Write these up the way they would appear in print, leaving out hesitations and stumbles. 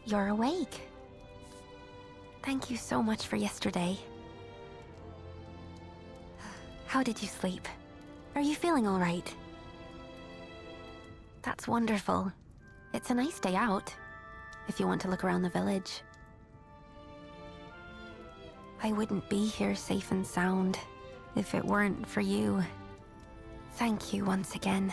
you're awake. Thank you so much for yesterday. How did you sleep? Are you feeling all right? That's wonderful. It's a nice day out, if you want to look around the village. I wouldn't be here safe and sound if it weren't for you. Thank you once again.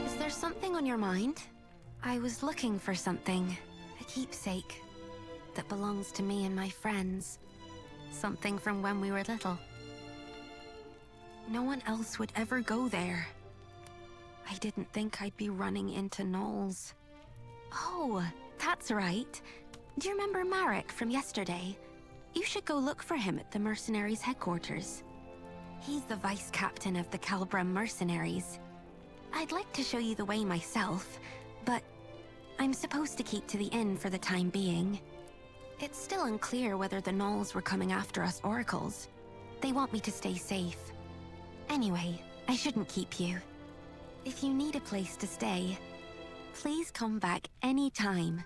Is there something on your mind? I was looking for something, a keepsake, that belongs to me and my friends. Something from when we were little. No one else would ever go there. I didn't think I'd be running into gnolls. Oh, that's right. Do you remember Marek from yesterday? You should go look for him at the mercenaries' headquarters. He's the vice captain of the Calbrum mercenaries. I'd like to show you the way myself, but I'm supposed to keep to the inn for the time being. It's still unclear whether the gnolls were coming after us oracles. They want me to stay safe. Anyway, I shouldn't keep you. If you need a place to stay, please come back any time.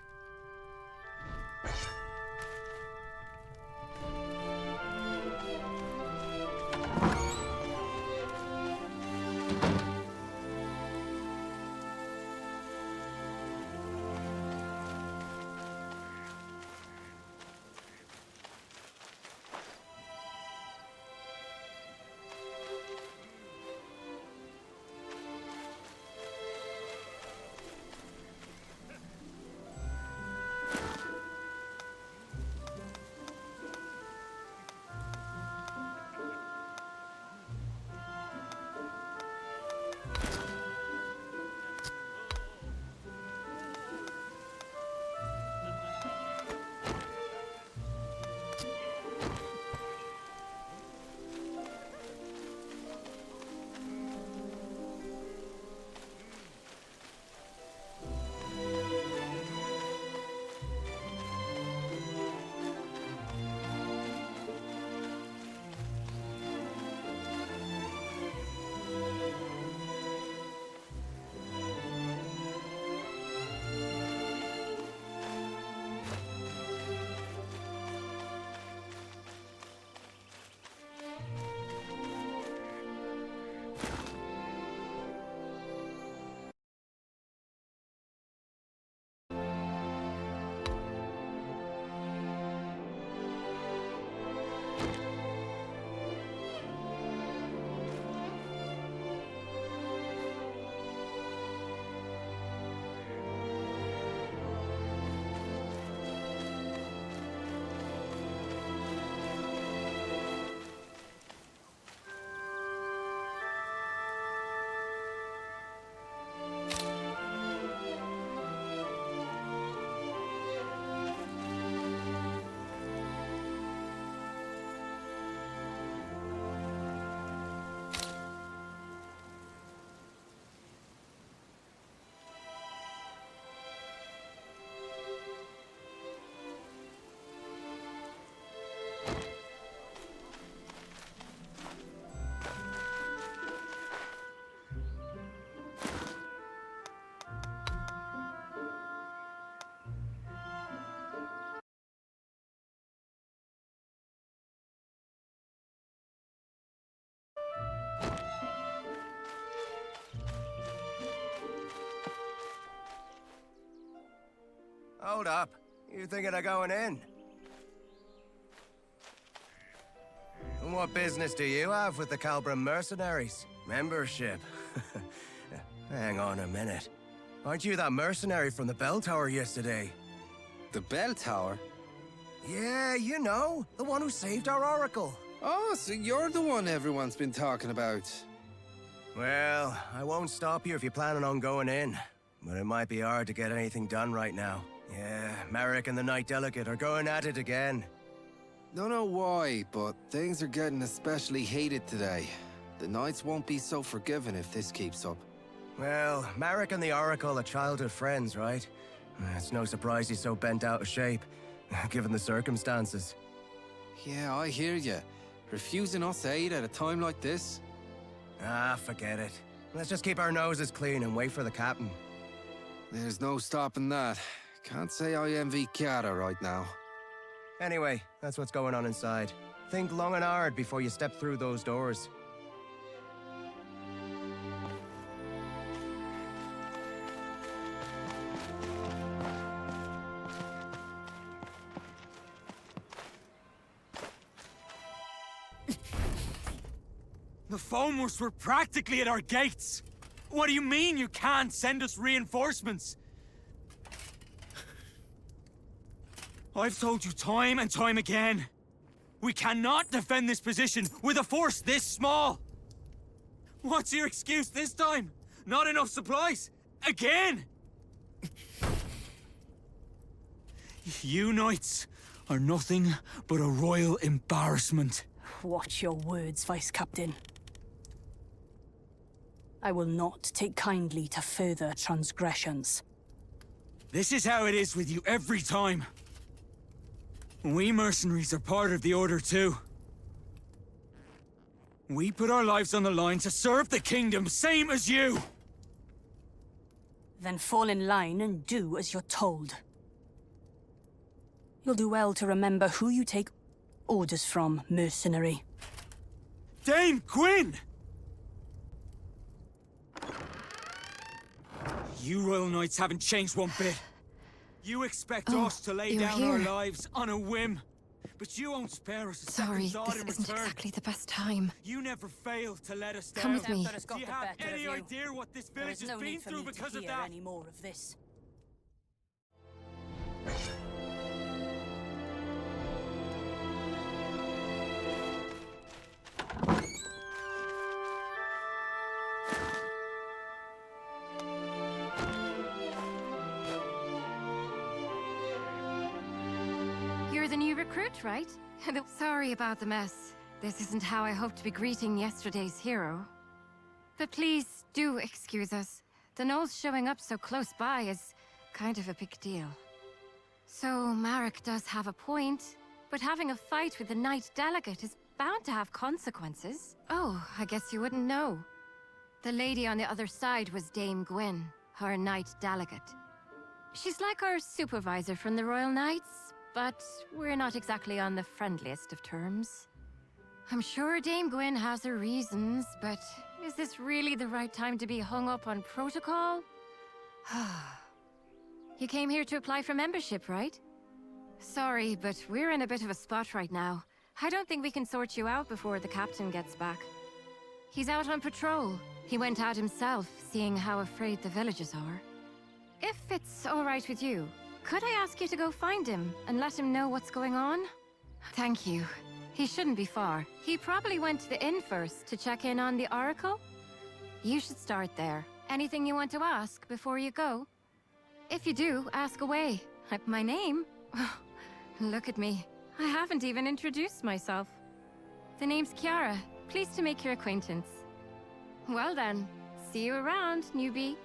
Hold up. You thinking of going in? And what business do you have with the Calbrum mercenaries? Membership? Hang on a minute. Aren't you that mercenary from the bell tower yesterday? The bell tower? Yeah, you know, the one who saved our oracle. Oh, so you're the one everyone's been talking about. Well, I won't stop you if you're planning on going in. But it might be hard to get anything done right now. Yeah, Merrick and the Knight Delegate are going at it again. Don't know why, but things are getting especially heated today. The Knights won't be so forgiving if this keeps up. Well, Merrick and the Oracle are childhood friends, right? It's no surprise he's so bent out of shape, given the circumstances. Yeah, I hear you. Refusing us aid at a time like this? Ah, forget it. Let's just keep our noses clean and wait for the captain. There's no stopping that. Can't say I envy Chiara right now. Anyway, that's what's going on inside. Think long and hard before you step through those doors. The Foamers were practically at our gates! What do you mean you can't send us reinforcements? I've told you time and time again. We cannot defend this position with a force this small! What's your excuse this time? Not enough supplies? Again? You Knights are nothing but a royal embarrassment. Watch your words, Vice Captain. I will not take kindly to further transgressions. This is how it is with you every time. We mercenaries are part of the Order too. We put our lives on the line to serve the kingdom, same as you! Then fall in line and do as you're told. You'll do well to remember who you take orders from, mercenary. Dame Gwyn! You Royal Knights haven't changed one bit. You expect us to lay down our lives on a whim, but you won't spare us a second thought in return. Sorry, this isn't exactly the best time. You never fail to let us down. Come with me. Do you have any idea what this village has been through because of that? Any more of this. You're the new recruit, right? Sorry about the mess. This isn't how I hoped to be greeting yesterday's hero. But please, do excuse us. The Knolls showing up so close by is kind of a big deal. So, Marek does have a point, but having a fight with the Knight Delegate is bound to have consequences. Oh, I guess you wouldn't know. The lady on the other side was Dame Gwyn, her Knight Delegate. She's like our supervisor from the Royal Knights, but we're not exactly on the friendliest of terms. I'm sure Dame Gwyn has her reasons, but is this really the right time to be hung up on protocol? You came here to apply for membership, right? Sorry, but we're in a bit of a spot right now. I don't think we can sort you out before the captain gets back. He's out on patrol. He went out himself, seeing how afraid the villagers are. If it's all right with you, could I ask you to go find him and let him know what's going on? Thank you. He shouldn't be far. He probably went to the inn first to check in on the Oracle. You should start there. Anything you want to ask before you go? If you do, ask away. My name? Look at me. I haven't even introduced myself. The name's Chiara. Pleased to make your acquaintance. Well then, see you around, newbie.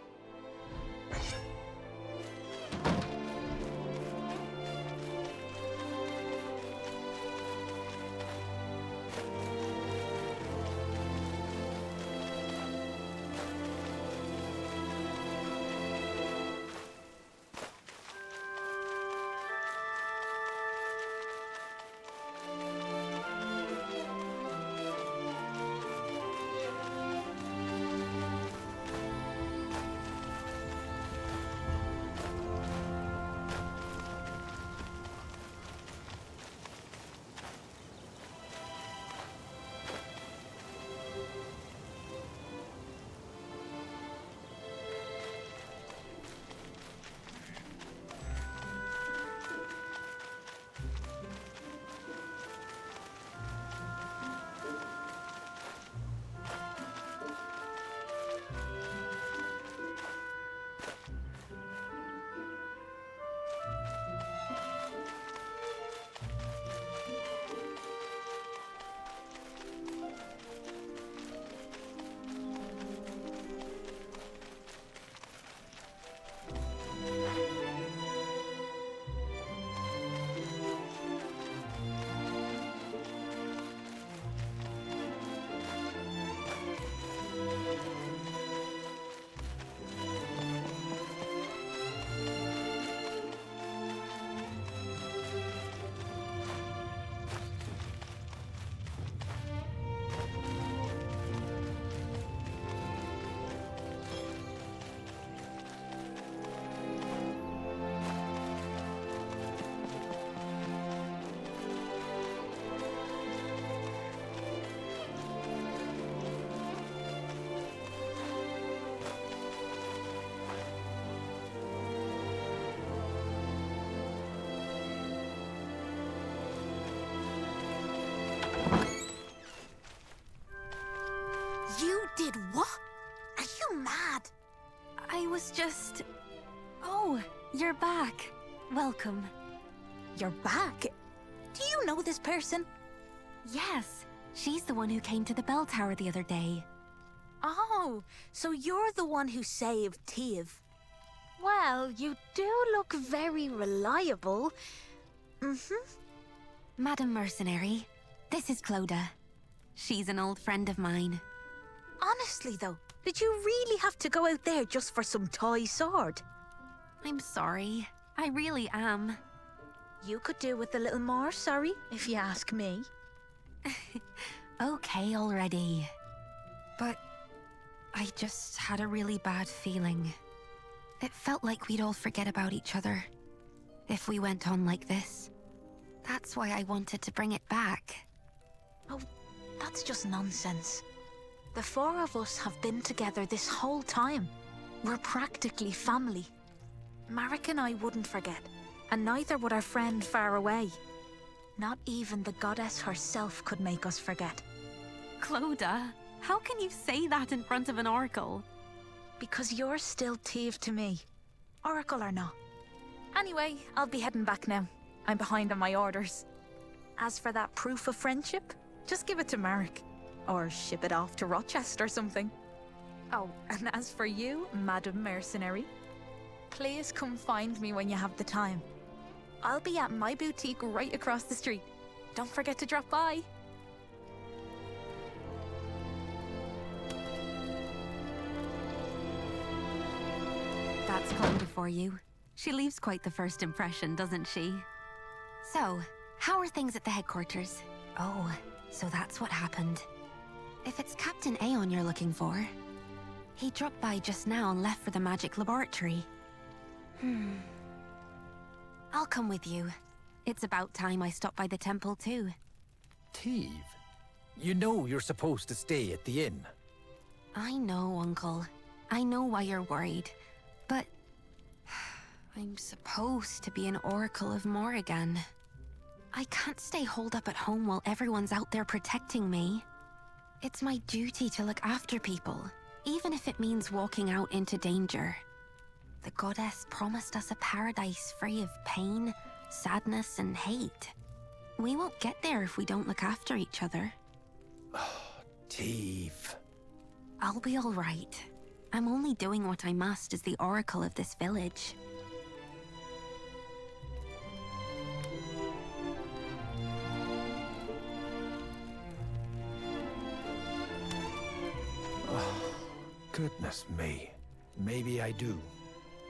was just... Oh, you're back. Welcome. You're back? Do you know this person? Yes, she's the one who came to the bell tower the other day. Oh, so you're the one who saved Tiv. Well, you do look very reliable. Madam Mercenary, this is Clodagh. She's an old friend of mine. Honestly, though, did you really have to go out there just for some toy sword? I'm sorry. I really am. You could do with a little more sorry, if you ask me. Okay already. But I just had a really bad feeling. It felt like we'd all forget about each other if we went on like this. That's why I wanted to bring it back. Oh, that's just nonsense. The four of us have been together this whole time. We're practically family. Marek and I wouldn't forget, and neither would our friend far away. Not even the goddess herself could make us forget. Clodagh, how can you say that in front of an oracle? Because you're still Tiv to me, oracle or not. Anyway, I'll be heading back now. I'm behind on my orders. As for that proof of friendship, just give it to Marek. Or ship it off to Rochester or something. Oh, and as for you, Madam Mercenary, please come find me when you have the time. I'll be at my boutique right across the street. Don't forget to drop by. That's Clodagh for you. She leaves quite the first impression, doesn't she? So, how are things at the headquarters? Oh, so that's what happened. If it's Captain Aeon you're looking for, he dropped by just now and left for the magic laboratory. I'll come with you. It's about time I stopped by the temple too. Tiv, you know you're supposed to stay at the inn. I know, Uncle. I know why you're worried, but I'm supposed to be an Oracle of Morrigan. I can't stay holed up at home while everyone's out there protecting me. It's my duty to look after people, even if it means walking out into danger. The goddess promised us a paradise free of pain, sadness, and hate. We won't get there if we don't look after each other. Tiv. I'll be all right. I'm only doing what I must as the oracle of this village. Goodness me. Maybe I do.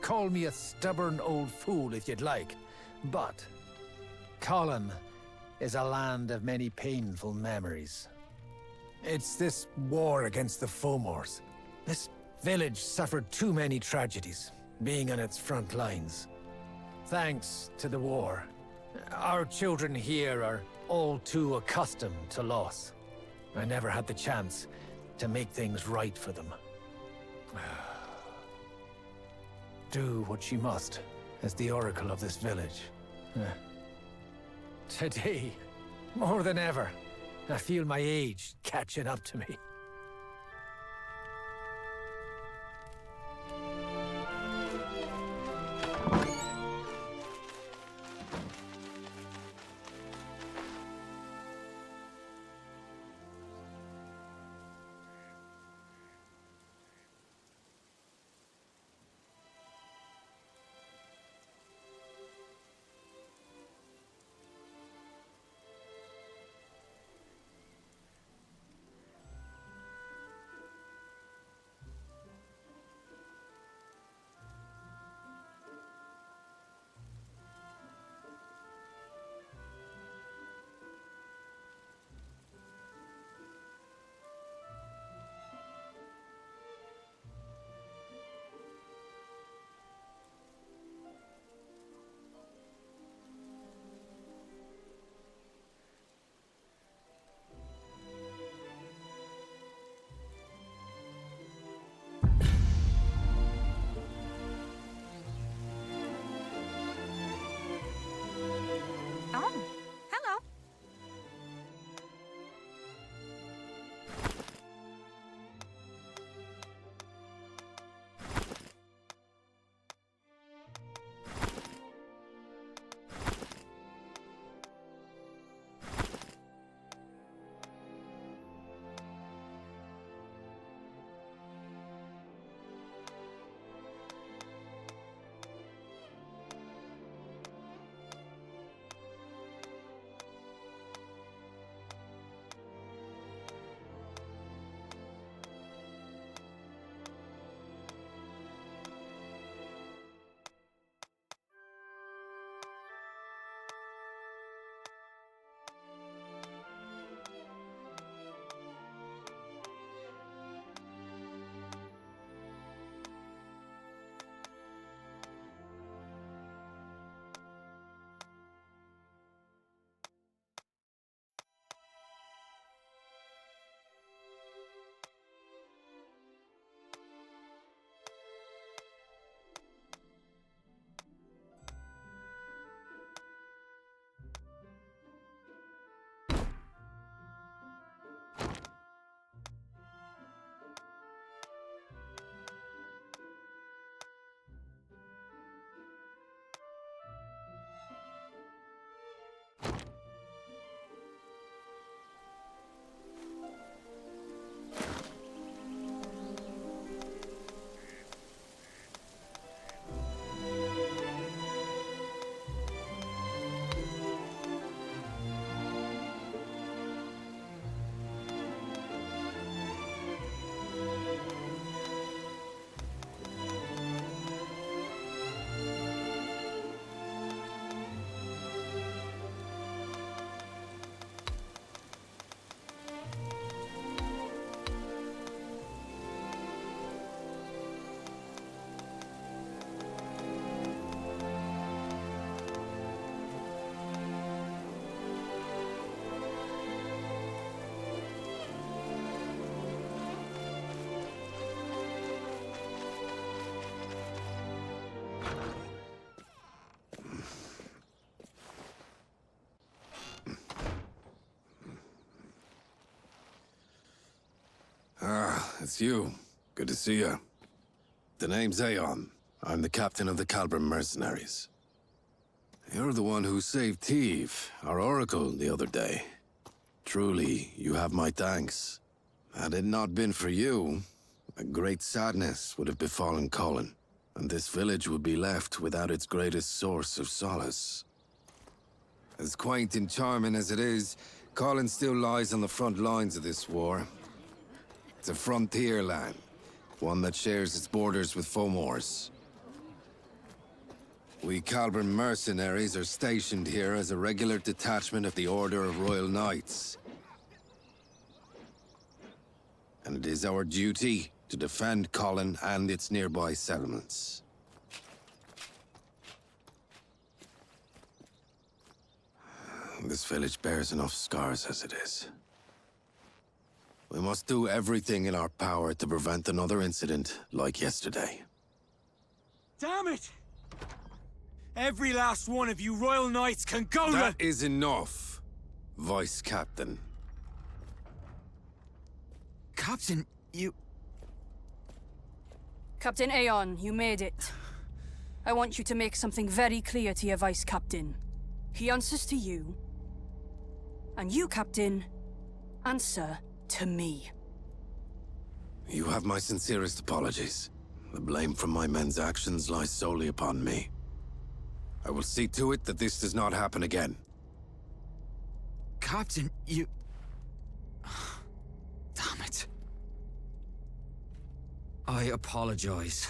Call me a stubborn old fool if you'd like, but Colin is a land of many painful memories. It's this war against the Fomors. This village suffered too many tragedies, being on its front lines. Thanks to the war, our children here are all too accustomed to loss. I never had the chance to make things right for them. Do what she must as the oracle of this village. Today, more than ever, I feel my age catching up to me. it's you. Good to see you. The name's Aeon. I'm the captain of the Calbrim mercenaries. You're the one who saved Teve, our oracle, the other day. Truly, you have my thanks. Had it not been for you, a great sadness would have befallen Colin, and this village would be left without its greatest source of solace. As quaint and charming as it is, Colin still lies on the front lines of this war. It's a frontier land, one that shares its borders with Fomor's. We Calbrim mercenaries are stationed here as a regular detachment of the Order of Royal Knights. And it is our duty to defend Colin and its nearby settlements. This village bears enough scars as it is. We must do everything in our power to prevent another incident like yesterday. Damn it! Every last one of you Royal Knights can go to— That is enough, Vice Captain. Captain, you— Captain Aeon, you made it. I want you to make something very clear to your Vice Captain. He answers to you. And you, Captain, answer to me. You have my sincerest apologies. The blame for my men's actions lies solely upon me. I will see to it that this does not happen again. Captain, you— Damn it. I apologize.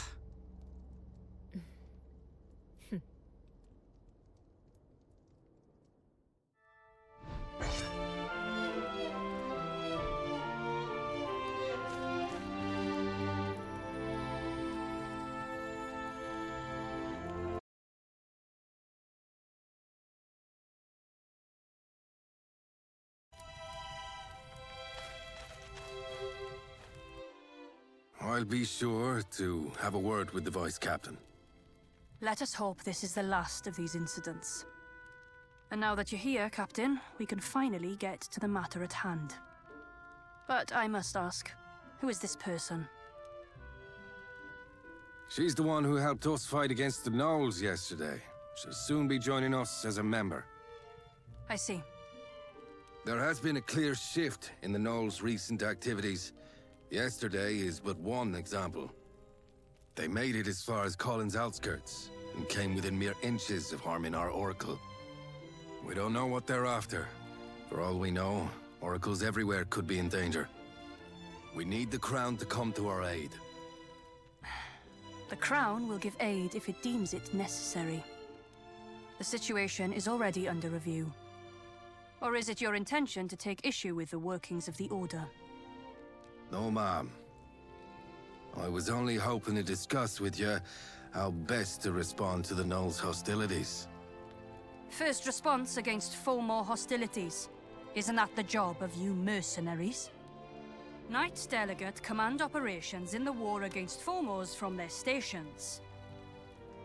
I'll be sure to have a word with the Vice Captain. Let us hope this is the last of these incidents. And now that you're here, Captain, we can finally get to the matter at hand. But I must ask, who is this person? She's the one who helped us fight against the Gnolls yesterday. She'll soon be joining us as a member. I see. There has been a clear shift in the Gnolls' recent activities. Yesterday is but one example. They made it as far as Colin's outskirts, and came within mere inches of harming our Oracle. We don't know what they're after. For all we know, Oracles everywhere could be in danger. We need the Crown to come to our aid. The Crown will give aid if it deems it necessary. The situation is already under review. Or is it your intention to take issue with the workings of the Order? No, ma'am. I was only hoping to discuss with you how best to respond to the Gnolls' hostilities. First response against Fomor hostilities. Isn't that the job of you mercenaries? Knights Delegate command operations in the war against Fomors from their stations.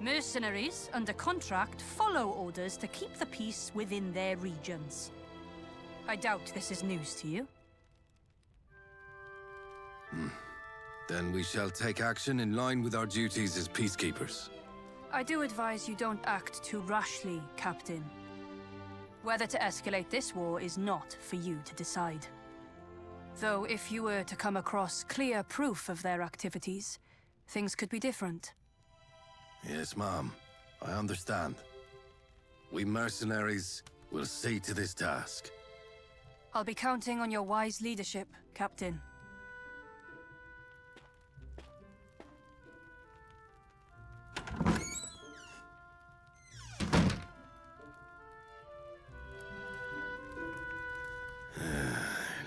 Mercenaries, under contract, follow orders to keep the peace within their regions. I doubt this is news to you. Then we shall take action in line with our duties as peacekeepers. I do advise you don't act too rashly, Captain. Whether to escalate this war is not for you to decide. Though if you were to come across clear proof of their activities, things could be different. Yes, ma'am. I understand. We mercenaries will see to this task. I'll be counting on your wise leadership, Captain.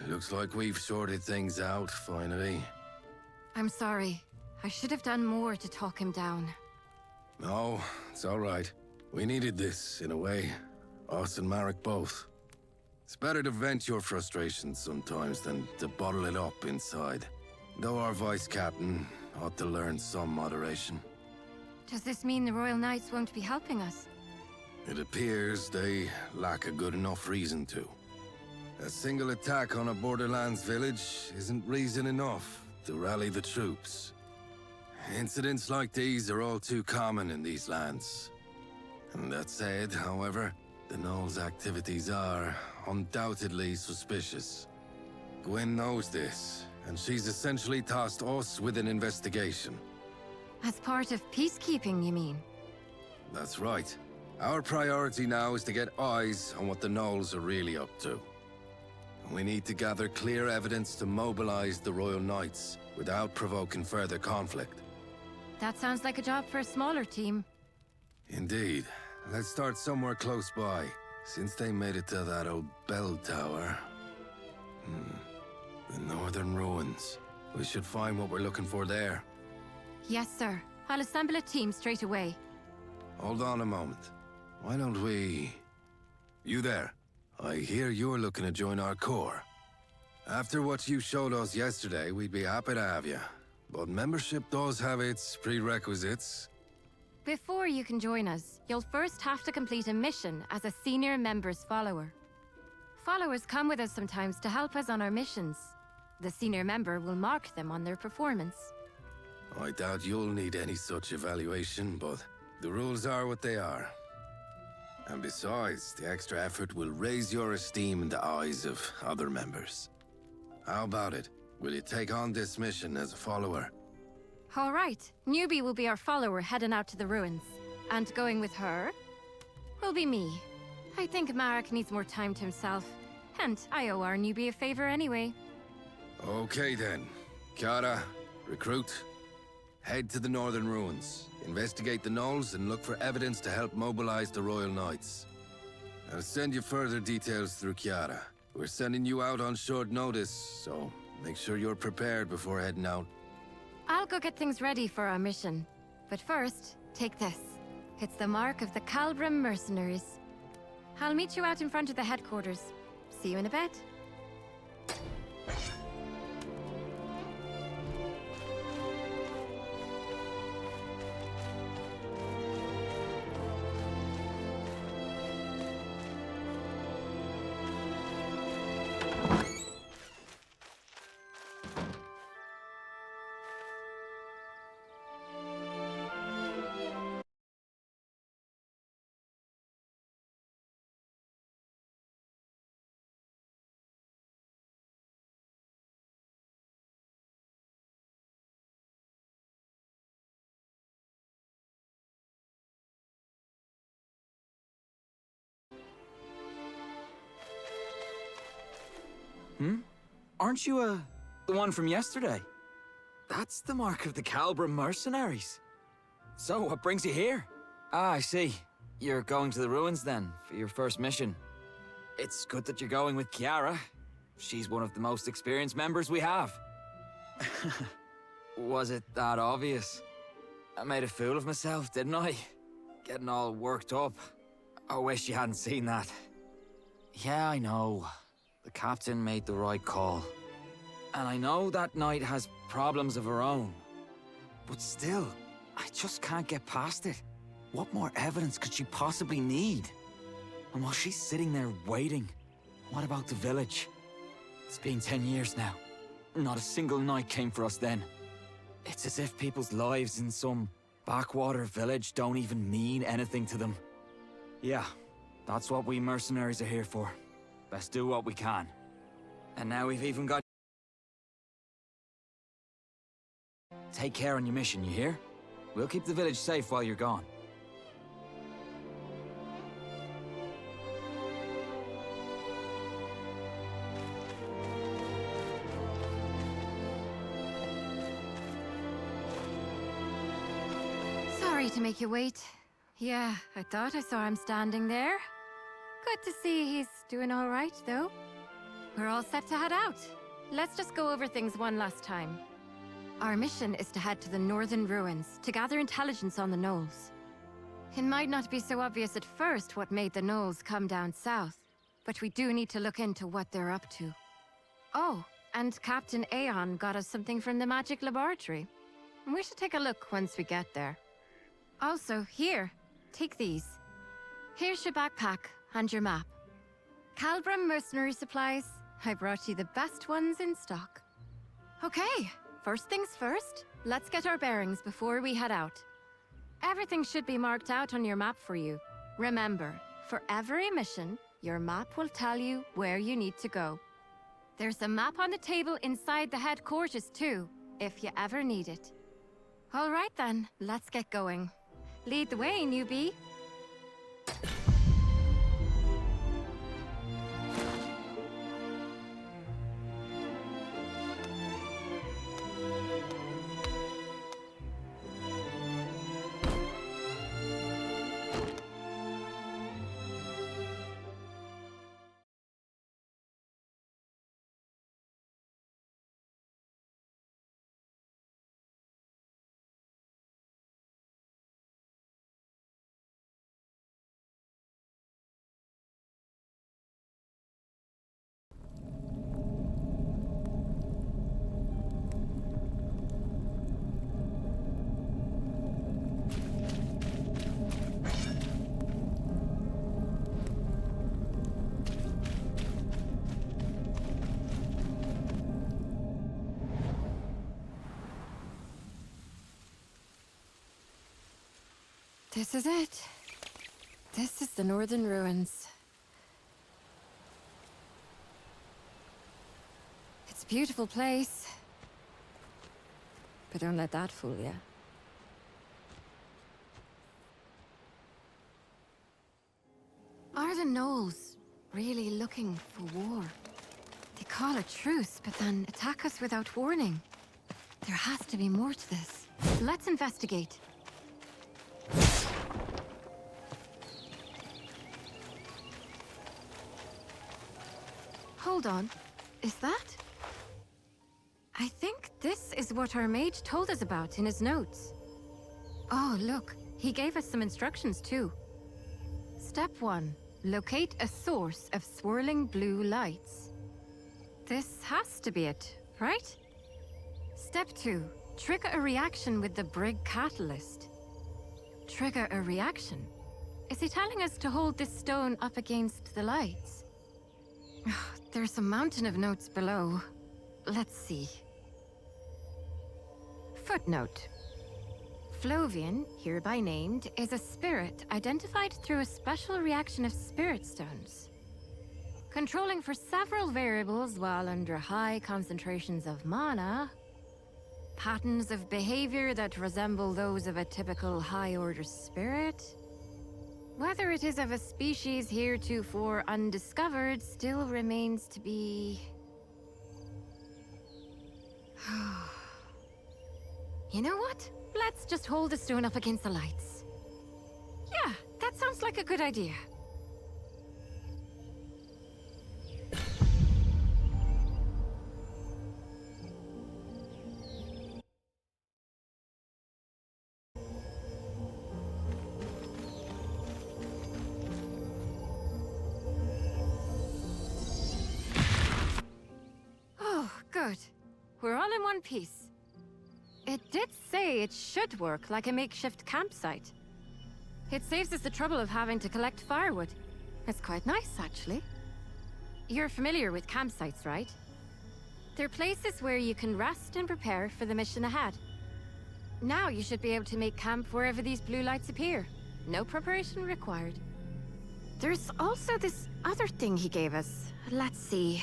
Looks like we've sorted things out, finally. I'm sorry. I should have done more to talk him down. No, it's all right. We needed this, in a way. Us and Marek both. It's better to vent your frustrations sometimes than to bottle it up inside. Though our Vice Captain ought to learn some moderation. Does this mean the Royal Knights won't be helping us? It appears they lack a good enough reason to. A single attack on a Borderlands village isn't reason enough to rally the troops. Incidents like these are all too common in these lands. And that said, however, the Gnolls' activities are undoubtedly suspicious. Gwen knows this, and she's essentially tasked us with an investigation. As part of peacekeeping, you mean? That's right. Our priority now is to get eyes on what the Gnolls are really up to. We need to gather clear evidence to mobilize the Royal Knights without provoking further conflict. That sounds like a job for a smaller team. Indeed. Let's start somewhere close by, since they made it to that old bell tower. The northern ruins. We should find what we're looking for there. Yes, sir. I'll assemble a team straight away. Hold on a moment. Why don't we... You there. I hear you're looking to join our corps. After what you showed us yesterday, we'd be happy to have you. But membership does have its prerequisites. Before you can join us, you'll first have to complete a mission as a senior member's follower. Followers come with us sometimes to help us on our missions. The senior member will mark them on their performance. I doubt you'll need any such evaluation, but the rules are what they are. And besides, the extra effort will raise your esteem in the eyes of other members. How about it? Will you take on this mission as a follower? All right. Newbie will be our follower heading out to the ruins. And going with her will be me. I think Marek needs more time to himself. And I owe our newbie a favor anyway. Okay then. Chiara, recruit. Head to the northern ruins. Investigate the Gnolls and look for evidence to help mobilize the Royal Knights. I'll send you further details through Chiara. We're sending you out on short notice, so make sure you're prepared before heading out. I'll go get things ready for our mission. But first, take this. It's the mark of the Calbrim mercenaries. I'll meet you out in front of the headquarters. See you in a bit. Aren't you, the one from yesterday? That's the mark of the Calbrim mercenaries. So, what brings you here? Ah, I see. You're going to the ruins, then, for your first mission. It's good that you're going with Chiara. She's one of the most experienced members we have. Was it that obvious? I made a fool of myself, didn't I? Getting all worked up. I wish you hadn't seen that. Yeah, I know. The captain made the right call. And I know that knight has problems of her own. But still, I just can't get past it. What more evidence could she possibly need? And while she's sitting there waiting, what about the village? It's been 10 years now. Not a single knight came for us then. It's as if people's lives in some backwater village don't even mean anything to them. Yeah, that's what we mercenaries are here for. Let's do what we can. And now we've even got... Take care on your mission, you hear? We'll keep the village safe while you're gone. Sorry to make you wait. Yeah, I thought I saw him standing there. Good to see he's doing all right, though. We're all set to head out. Let's just go over things one last time. Our mission is to head to the northern ruins to gather intelligence on the Gnolls. It might not be so obvious at first what made the Gnolls come down south, but we do need to look into what they're up to. Oh, and Captain Aeon got us something from the magic laboratory. We should take a look once we get there. Also, here, take these. Here's your backpack and your map. Calbrim mercenary supplies. I brought you the best ones in stock. Okay, First things first, let's get our bearings before we head out. Everything should be marked out on your map for you. Remember, for every mission, your map will tell you where you need to go. There's a map on the table inside the headquarters too, if you ever need it. All right then, let's get going. Lead the way, newbie. This is it. This is the Northern Ruins. It's a beautiful place. But don't let that fool you. Are the Knolls really looking for war? They call a truce, but then attack us without warning. There has to be more to this. Let's investigate. Hold on. Is that? I think this is what our mage told us about in his notes. Oh, look. He gave us some instructions too. Step 1. Locate a source of swirling blue lights. This has to be it, right? Step 2. Trigger a reaction with the Brig catalyst. Trigger a reaction? Is he telling us to hold this stone up against the lights? There's a mountain of notes below. Let's see. Footnote. Flovian, hereby named, is a spirit identified through a special reaction of spirit stones. Controlling for several variables while under high concentrations of mana, patterns of behavior that resemble those of a typical high-order spirit. Whether it is of a species heretofore undiscovered still remains to be... You know what? Let's just hold the stone up against the lights. Yeah, that sounds like a good idea. Oh, good. We're all in one piece. It did say it should work like a makeshift campsite. It saves us the trouble of having to collect firewood. It's quite nice, actually. You're familiar with campsites, right? They're places where you can rest and prepare for the mission ahead. Now you should be able to make camp wherever these blue lights appear. No preparation required. There's also this other thing he gave us. Let's see.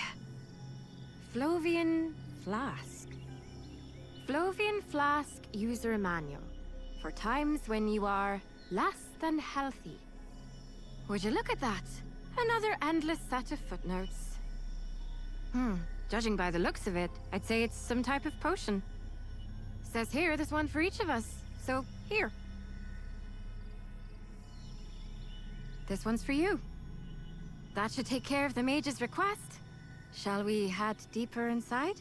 Flovian Flask. Flovian Flask User Manual. For times when you are less than healthy. Would you look at that? Another endless set of footnotes. Judging by the looks of it, I'd say it's some type of potion. Says here there's one for each of us, so here. This one's for you. That should take care of the mage's request. Shall we head deeper inside?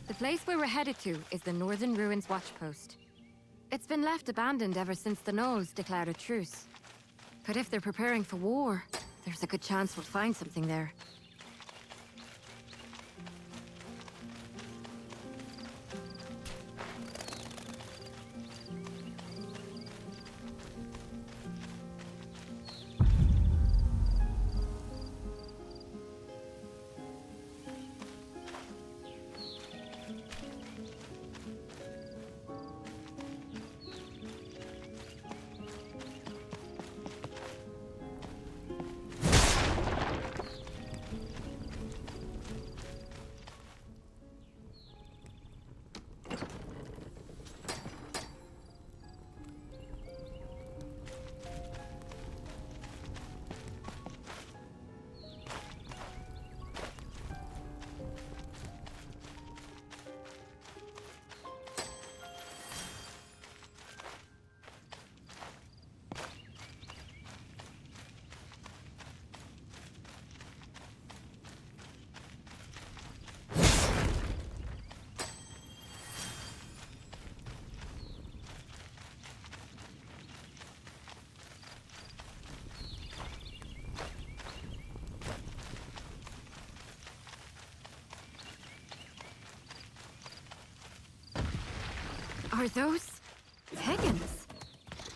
The place where we're headed to is the Northern Ruins Watchpost. It's been left abandoned ever since the Gnolls declared a truce. But if they're preparing for war, there's a good chance we'll find something there. Are those pagans?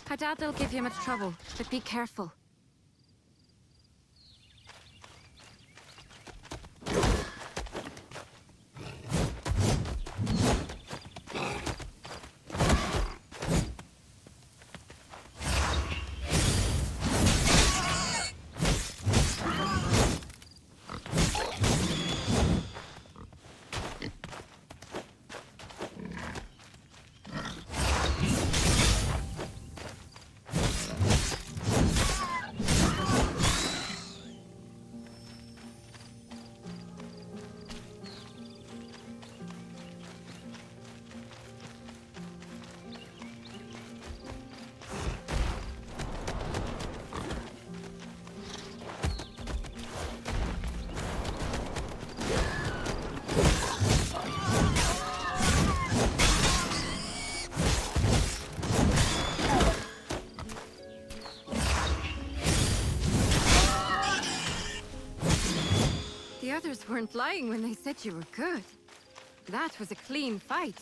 I doubt they'll give you much trouble, but be careful. The others weren't lying when they said you were good. That was a clean fight.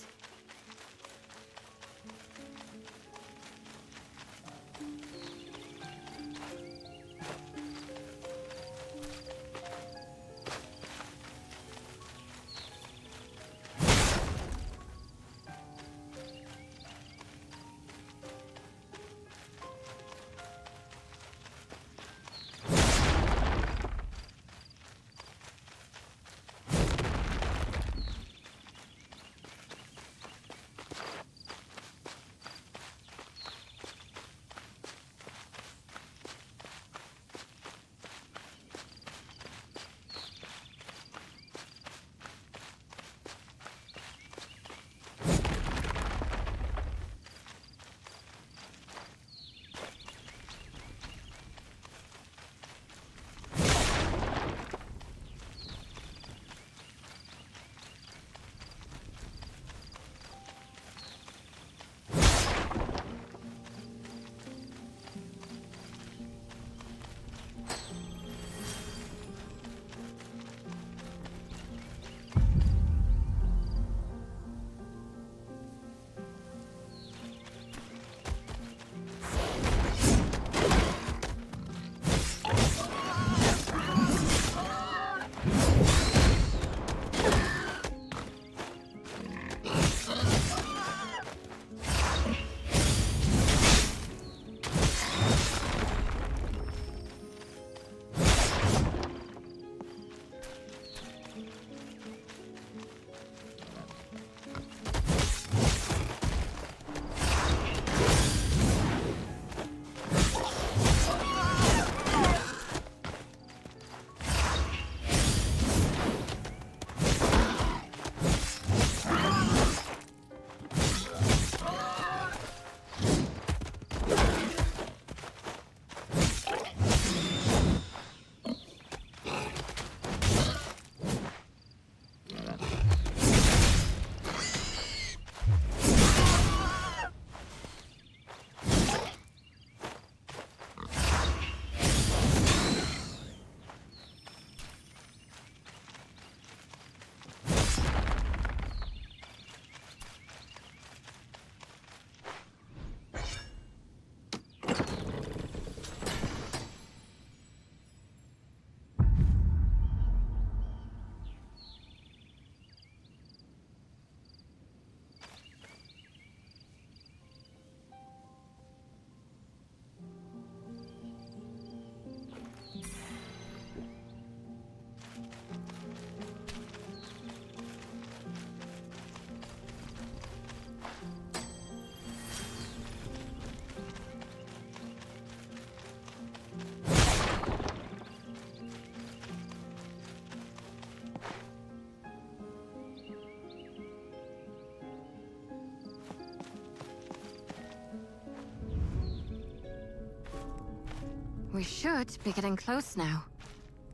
We should be getting close now.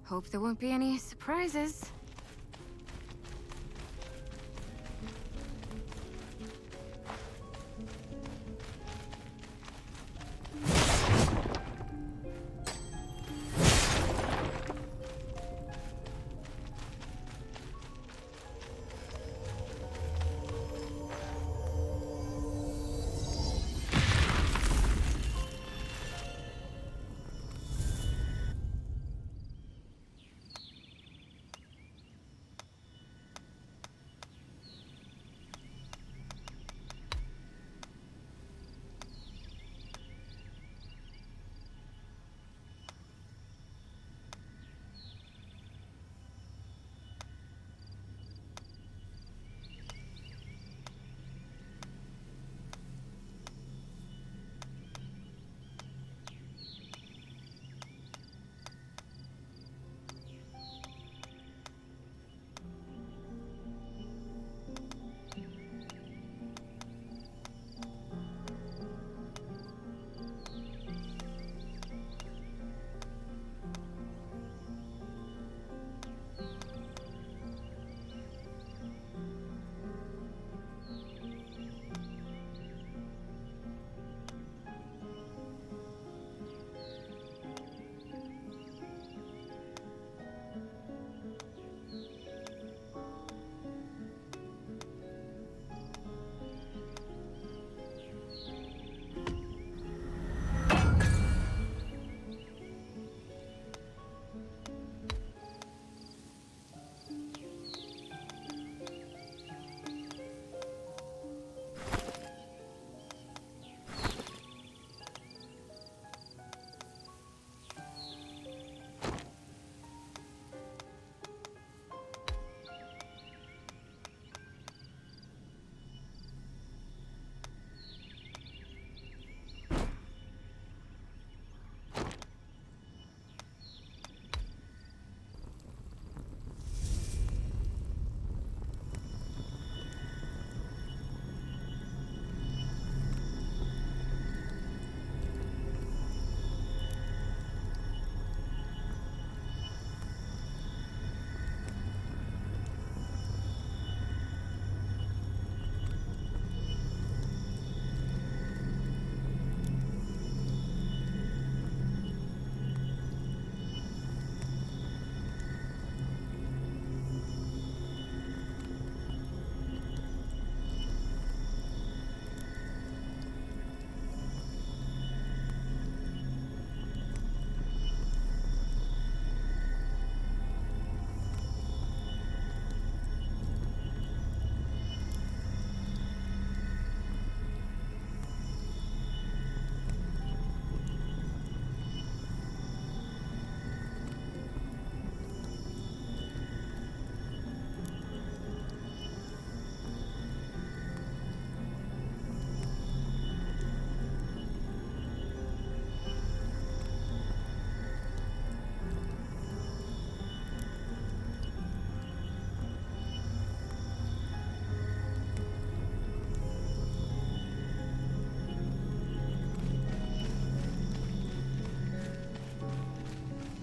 Hope there won't be any surprises.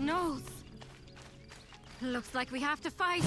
Gnolls! Looks like we have to fight.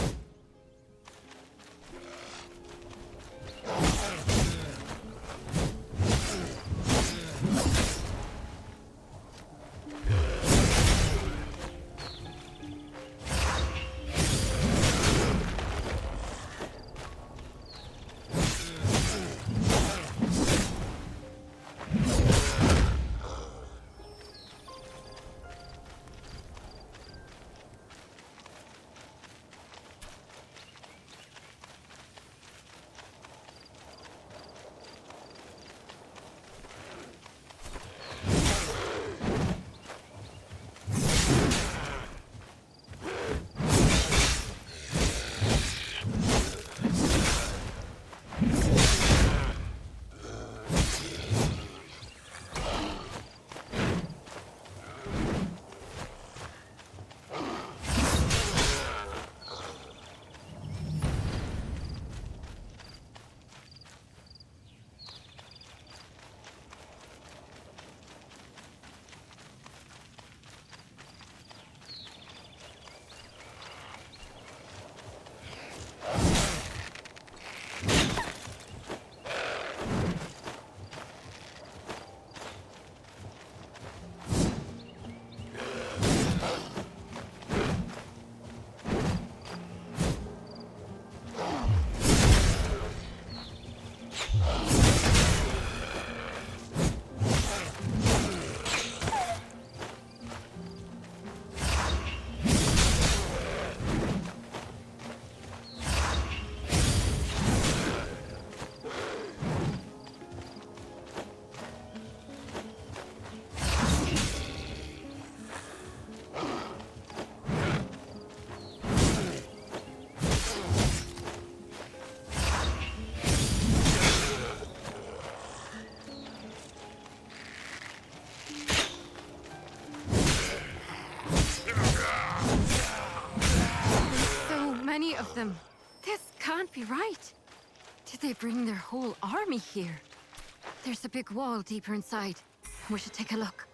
them. This can't be right. Did they bring their whole army here? There's a big wall deeper inside. We should take a look.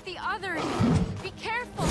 of the others! Be careful!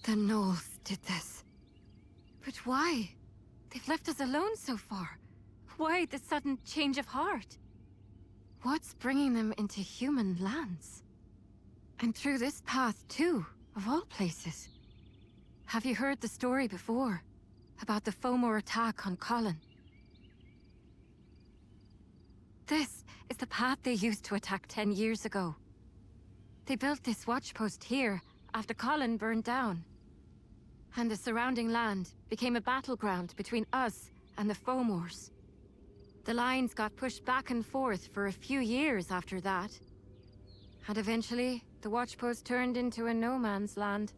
The Gnolls did this. But why? They've left us alone so far. Why the sudden change of heart? What's bringing them into human lands? And through this path too, of all places. Have you heard the story before? About the Fomor attack on Colin? This is the path they used to attack 10 years ago. They built this watchpost here after Colin burned down. And the surrounding land became a battleground between us and the Fomors. The lines got pushed back and forth for a few years after that. And eventually, the watchpost turned into a no-man's land.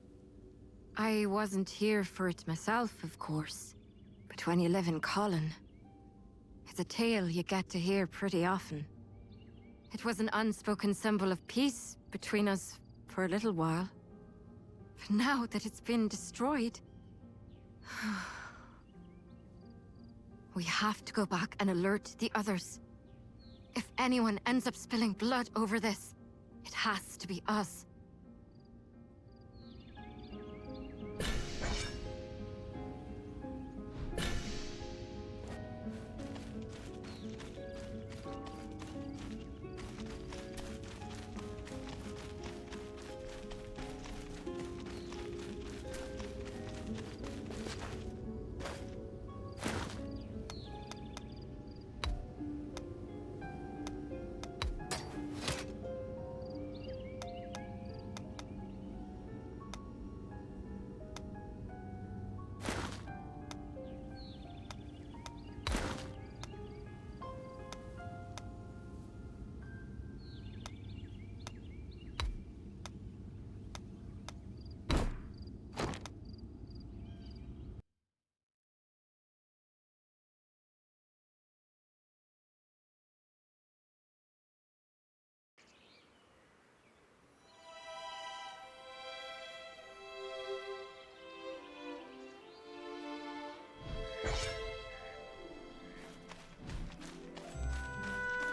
I wasn't here for it myself, of course. But when you live in Colin, it's a tale you get to hear pretty often. It was an unspoken symbol of peace between us for a little while. But now that it's been destroyed... we have to go back and alert the others. If anyone ends up spilling blood over this, it has to be us.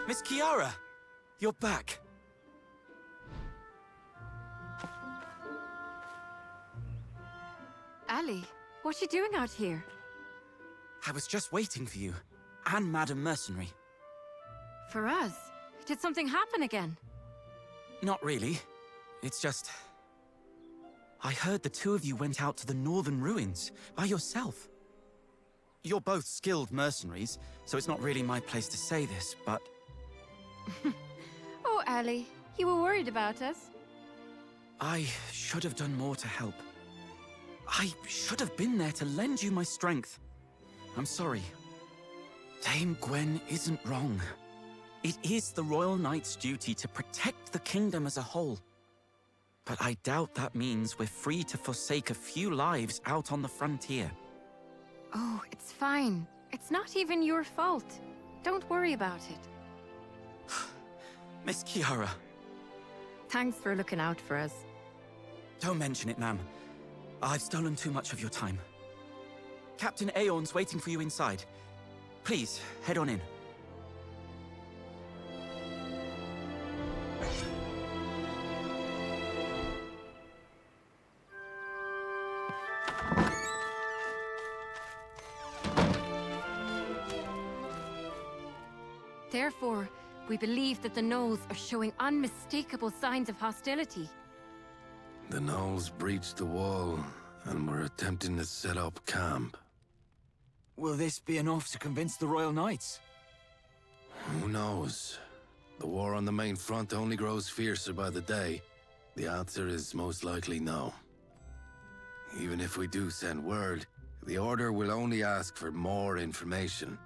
Miss Kiara! You're back. Ali, what you doing out here? I was just waiting for you. And Madam Mercenary. For us? Did something happen again? Not really. It's just... I heard the two of you went out to the northern ruins by yourself. You're both skilled mercenaries, so it's not really my place to say this, but... Oh, Ali, you were worried about us? I should have done more to help. I should have been there to lend you my strength. I'm sorry. Dame Gwen isn't wrong. It is the Royal Knight's duty to protect the kingdom as a whole. But I doubt that means we're free to forsake a few lives out on the frontier. Oh, it's fine. It's not even your fault. Don't worry about it. Miss Kiara. Thanks for looking out for us. Don't mention it, ma'am. I've stolen too much of your time. Captain Aeon's waiting for you inside. Please, head on in. Therefore, we believe that the Gnolls are showing unmistakable signs of hostility. The Gnolls breached the wall and were attempting to set up camp. Will this be enough to convince the Royal Knights? Who knows? The war on the main front only grows fiercer by the day. The answer is most likely no. Even if we do send word, the Order will only ask for more information.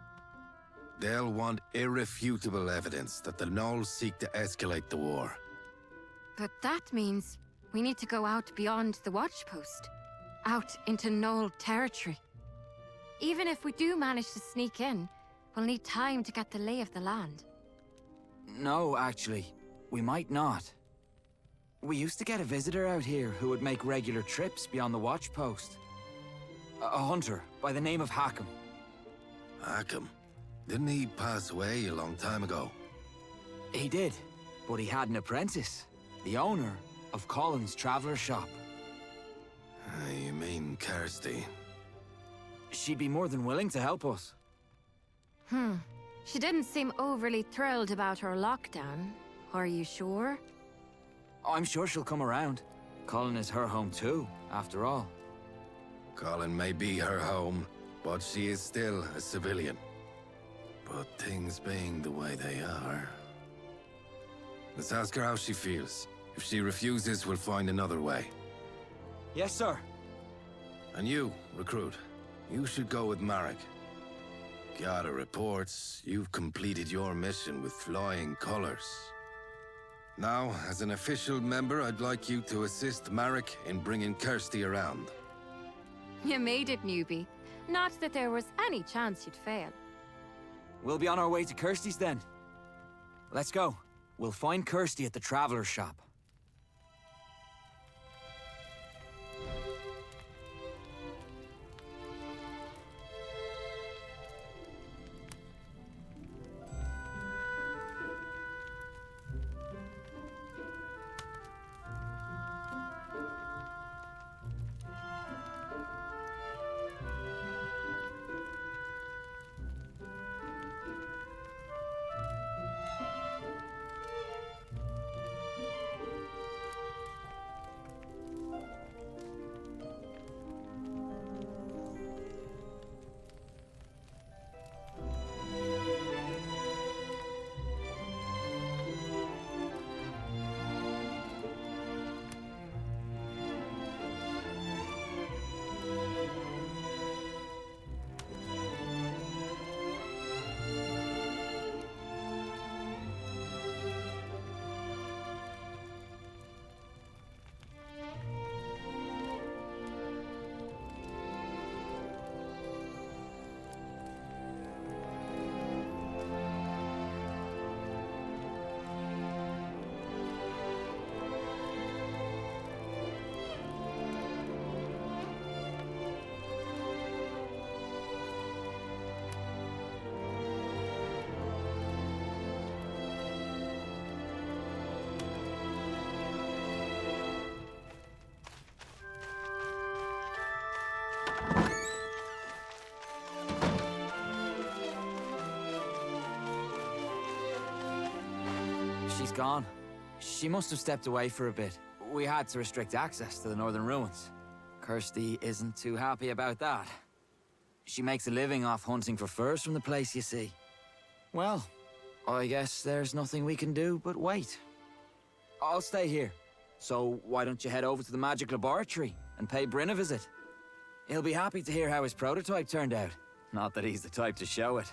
They'll want irrefutable evidence that the Gnolls seek to escalate the war. But that means we need to go out beyond the watchpost. Out into Gnoll territory. Even if we do manage to sneak in, we'll need time to get the lay of the land. No, actually. We might not. We used to get a visitor out here who would make regular trips beyond the watchpost. A hunter by the name of Hackham. Hackham? Didn't he pass away a long time ago? He did, but he had an apprentice. The owner of Colin's Traveler Shop. You mean Kirsty? She'd be more than willing to help us. She didn't seem overly thrilled about her lockdown. Are you sure? I'm sure she'll come around. Colin is her home too, after all. Colin may be her home, but she is still a civilian. But things being the way they are... Let's ask her how she feels. If she refuses, we'll find another way. Yes, sir. And you, recruit, you should go with Marek. Giada reports you've completed your mission with flying colors. Now, as an official member, I'd like you to assist Marek in bringing Kirsty around. You made it, newbie. Not that there was any chance you'd fail. We'll be on our way to Kirsty's then. Let's go. We'll find Kirsty at the Traveler Shop. she's gone. She must have stepped away for a bit. We had to restrict access to the northern ruins. Kirsty isn't too happy about that. She makes a living off hunting for furs from the place, you see. Well, I guess there's nothing we can do but wait. I'll stay here. So why don't you head over to the magic laboratory and pay Bryn a visit? He'll be happy to hear how his prototype turned out. Not that he's the type to show it.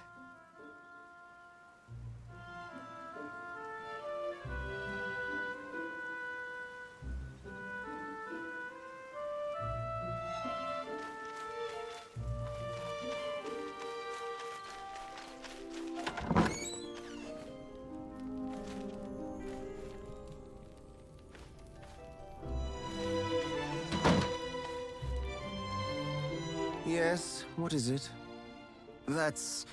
Yes, what is it? That's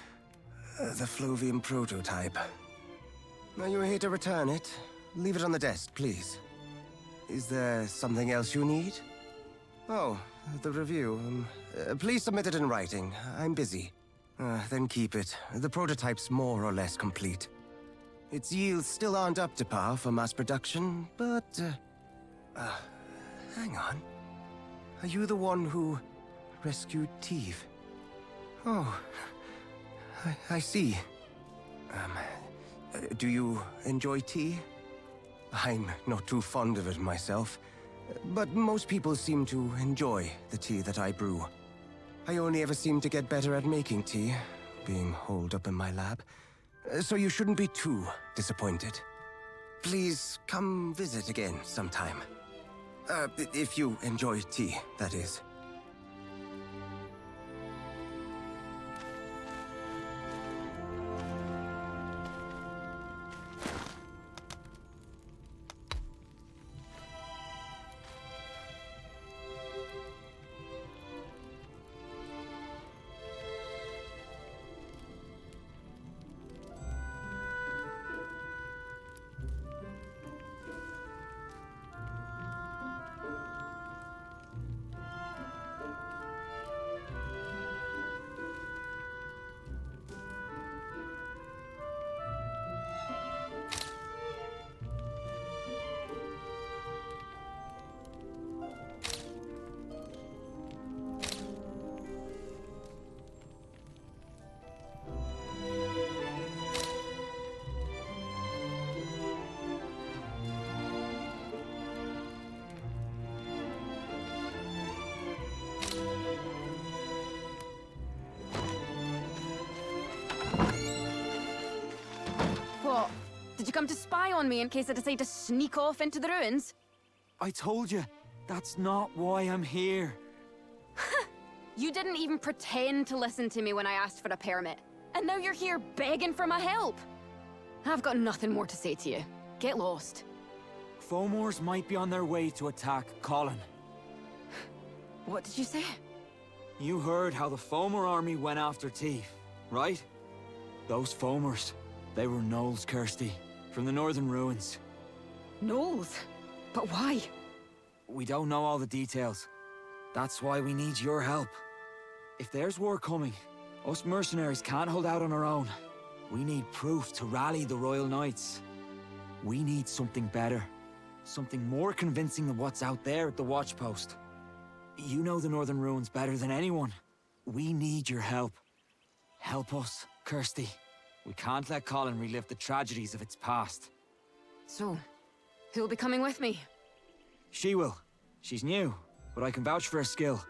the Flovium prototype. Are you here to return it? Leave it on the desk, please. Is there something else you need? Oh, the review. Please submit it in writing. I'm busy. Then keep it. The prototype's more or less complete. Its yields still aren't up to par for mass production, but... hang on. Are you the one who rescued Teve? Oh, I see. Do you enjoy tea? I'm not too fond of it myself, but most people seem to enjoy the tea that I brew. I only ever seem to get better at making tea, being holed up in my lab, so you shouldn't be too disappointed. Please come visit again sometime. If you enjoy tea, that is. What? Did you come to spy on me in case I decide to sneak off into the ruins? I told you, that's not why I'm here. You didn't even pretend to listen to me when I asked for a permit. And now you're here begging for my help. I've got nothing more to say to you. Get lost. Fomors might be on their way to attack Colin. What did you say? You heard how the Fomor army went after Teve, right? Those Fomors, they were gnolls, Kirsty, from the northern ruins. Gnolls? But why? We don't know all the details. That's why we need your help. If there's war coming, us mercenaries can't hold out on our own. We need proof to rally the Royal Knights. We need something better. Something more convincing than what's out there at the watchpost. You know the northern ruins better than anyone. We need your help. Help us, Kirsty. We can't let Colin relive the tragedies of its past. So, who'll be coming with me? She will. She's new, but I can vouch for her skill.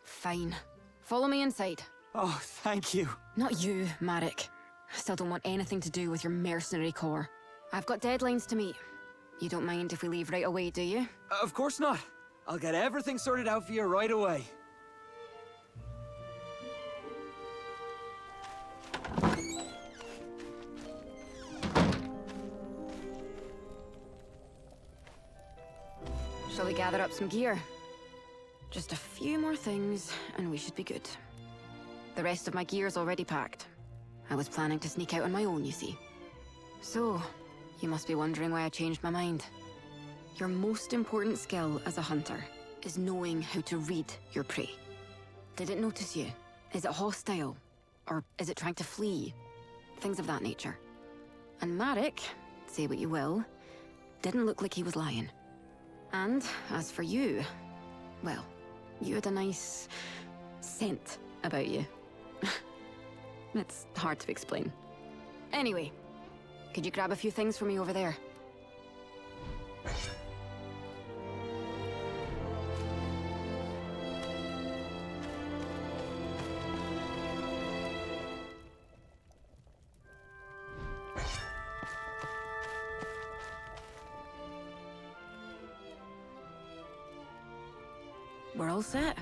Fine. Follow me inside. Oh, thank you. Not you, Marek. I still don't want anything to do with your mercenary corps. I've got deadlines to meet. You don't mind if we leave right away, do you? Of course not. I'll get everything sorted out for you right away. Shall we gather up some gear? Just a few more things, and we should be good. The rest of my gear's already packed. I was planning to sneak out on my own, you see. So, you must be wondering why I changed my mind. Your most important skill as a hunter is knowing how to read your prey. Did it notice you? Is it hostile? Or is it trying to flee? Things of that nature. And Marek say what you will, didn't look like he was lying. And as for you, well, you had a nice scent about you. It's hard to explain. Anyway, could you grab a few things for me over there? We're all set.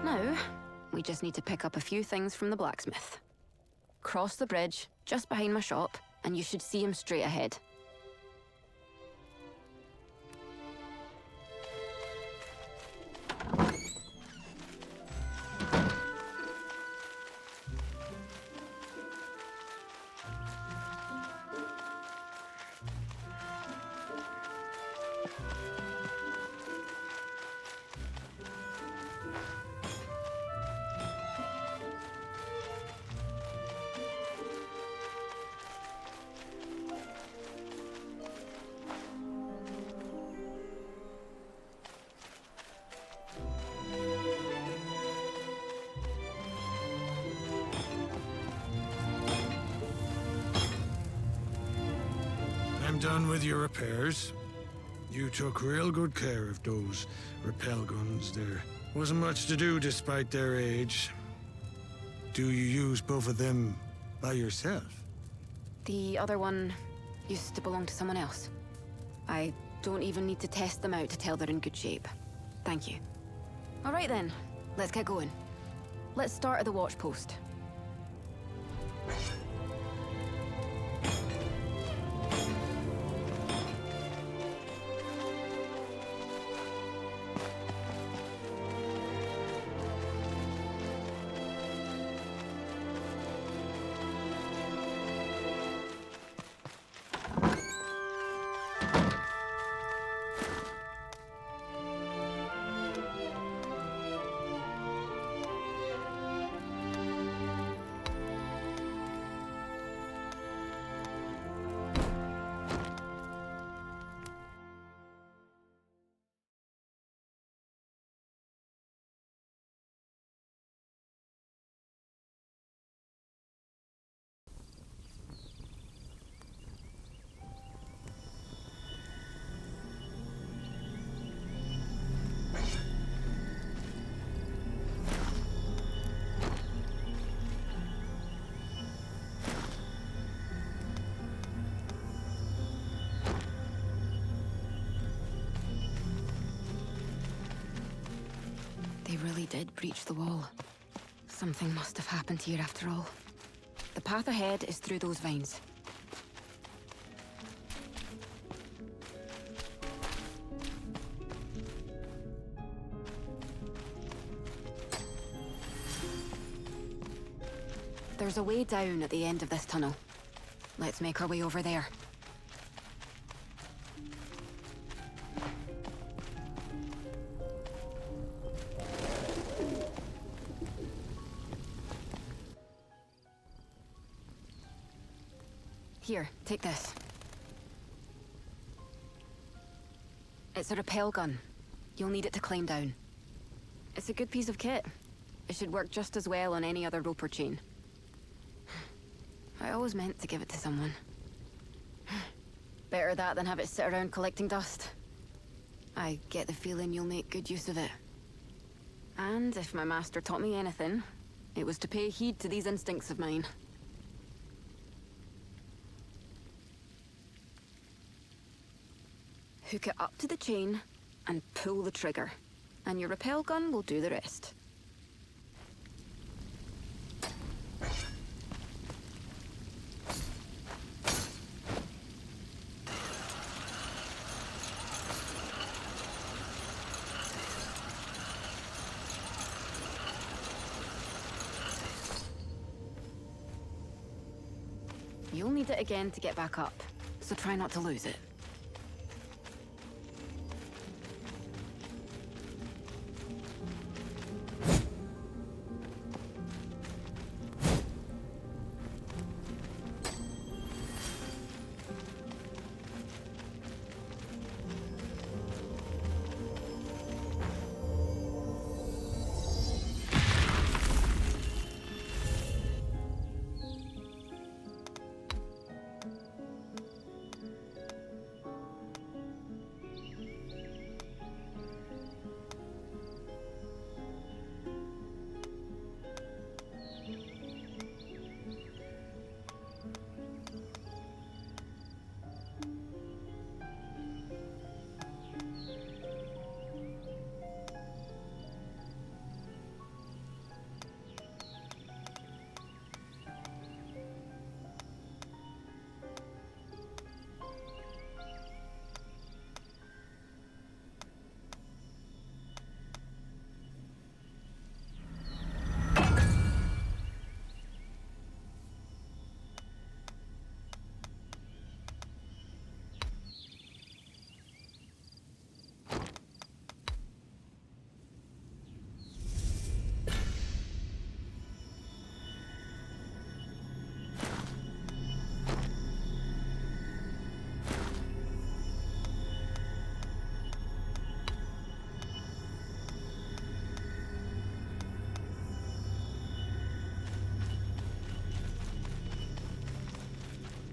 Now, we just need to pick up a few things from the blacksmith. Cross the bridge, just behind my shop, and you should see him straight ahead. I'm done with your repairs. You took real good care of those repel guns there. Wasn't much to do despite their age. Do you use both of them by yourself? The other one used to belong to someone else. I don't even need to test them out to tell they're in good shape. Thank you. All right then, let's get going. Let's start at the watch post. They really did breach the wall. Something must have happened here after all. The path ahead is through those vines. There's a way down at the end of this tunnel. Let's make our way over there. Here, take this. It's a rappel gun. You'll need it to climb down. It's a good piece of kit. It should work just as well on any other rope or chain. I always meant to give it to someone. Better that than have it sit around collecting dust. I get the feeling you'll make good use of it. And if my master taught me anything, it was to pay heed to these instincts of mine. Hook it up to the chain and pull the trigger, and your rappel gun will do the rest. You'll need it again to get back up, so try not to lose it.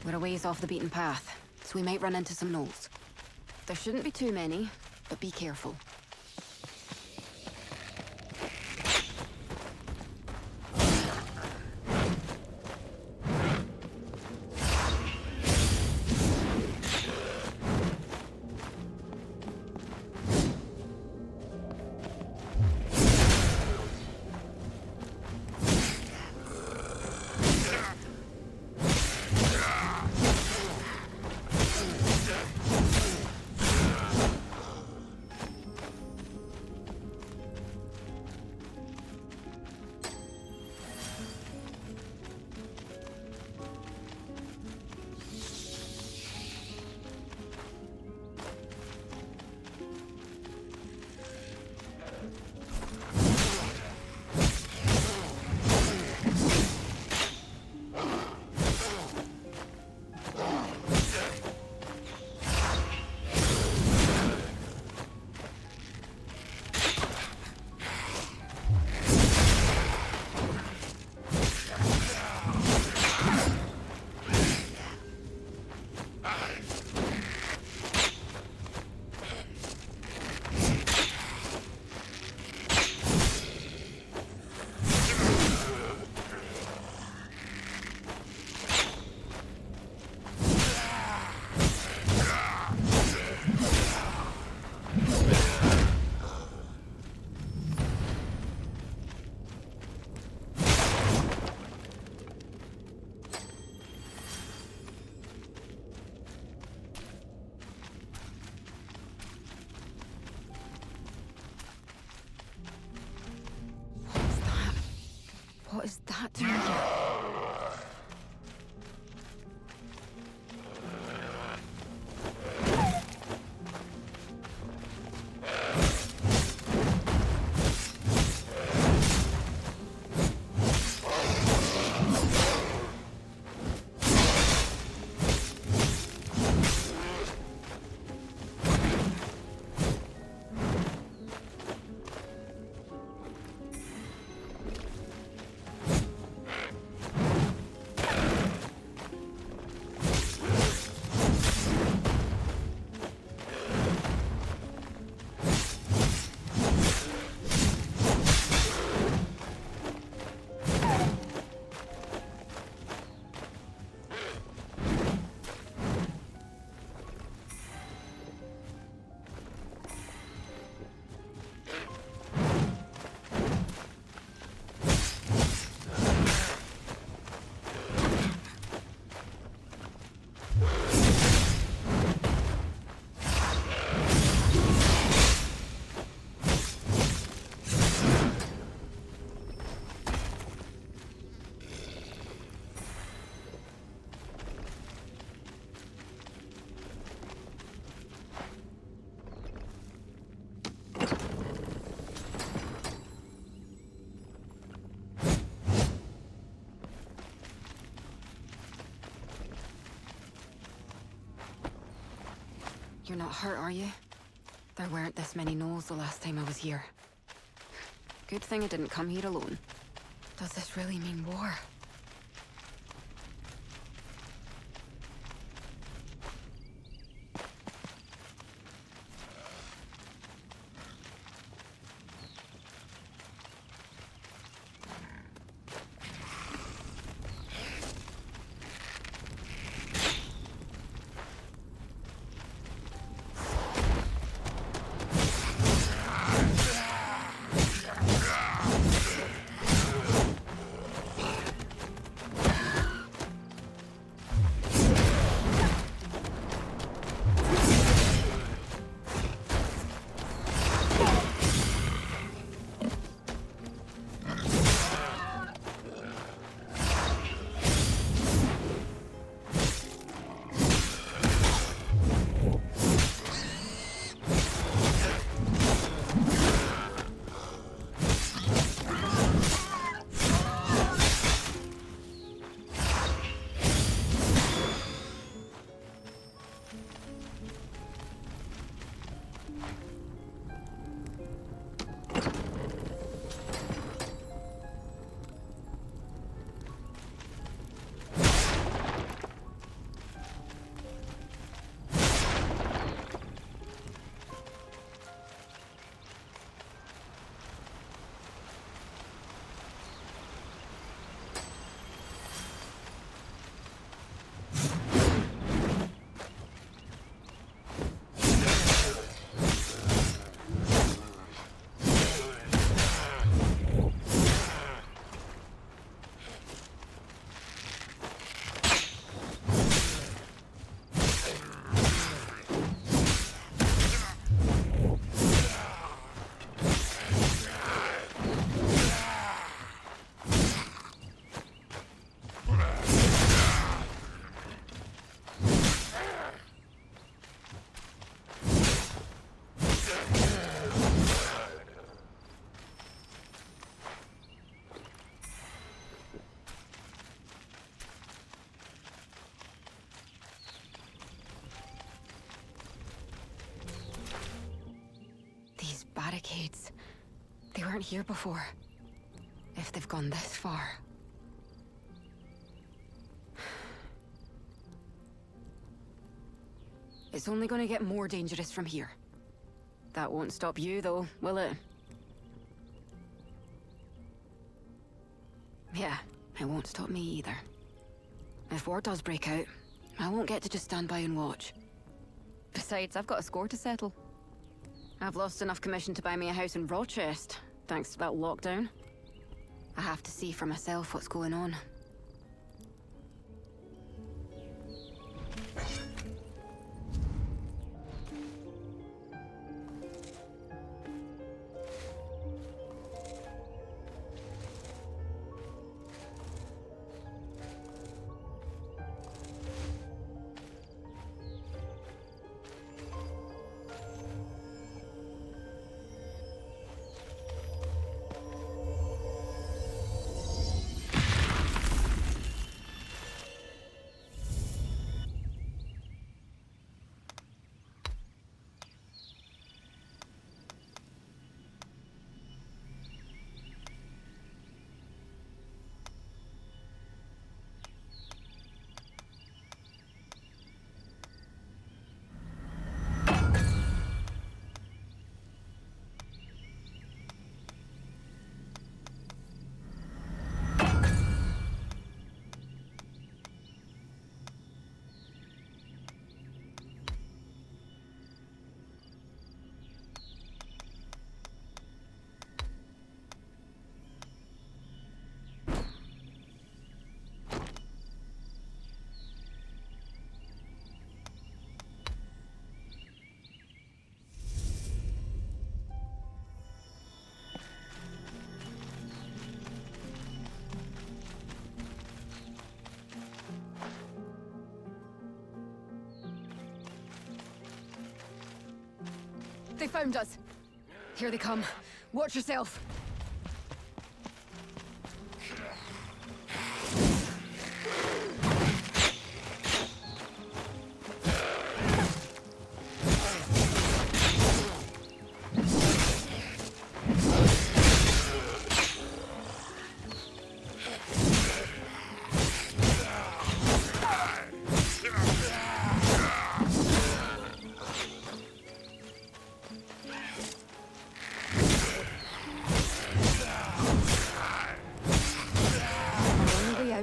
We're a ways off the beaten path, so we might run into some gnolls. There shouldn't be too many, but be careful. What is that target? You're not hurt, are you? There weren't this many gnolls the last time I was here. Good thing I didn't come here alone. Does this really mean war? weren't here before. If they've gone this far. It's only gonna get more dangerous from here. That won't stop you, though, will it? Yeah, it won't stop me either. If war does break out, I won't get to just stand by and watch. Besides, I've got a score to settle. I've lost enough commission to buy me a house in Rochester, thanks to that lockdown. I have to see for myself what's going on. They found us. Here they come. Watch yourself.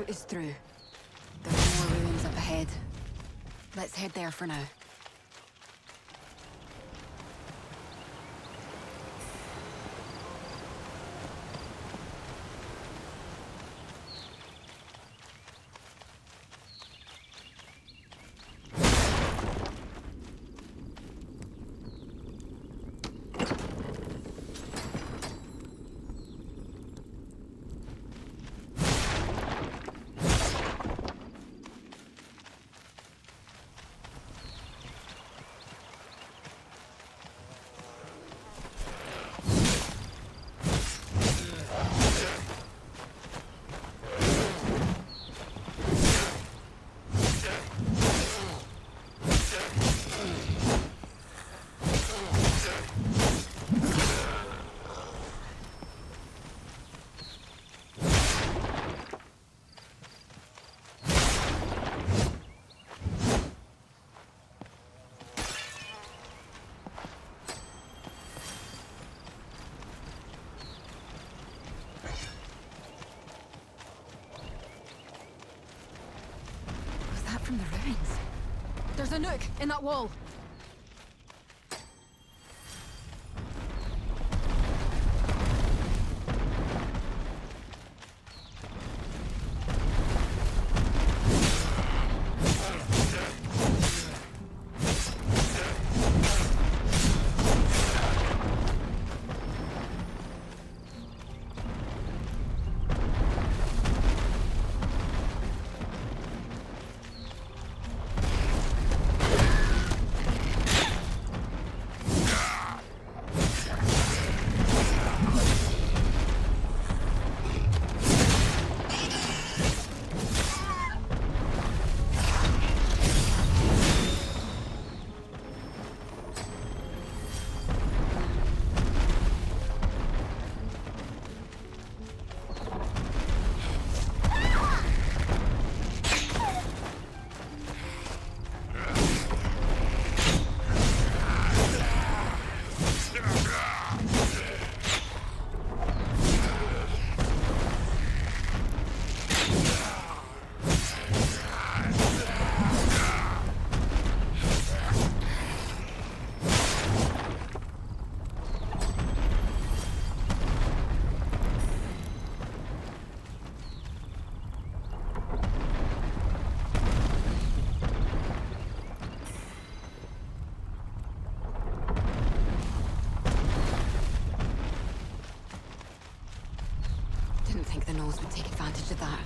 Is through. There's more ruins up ahead. Let's head there for now. From the ruins. There's a nook in that wall. think the Gnolls would take advantage of that.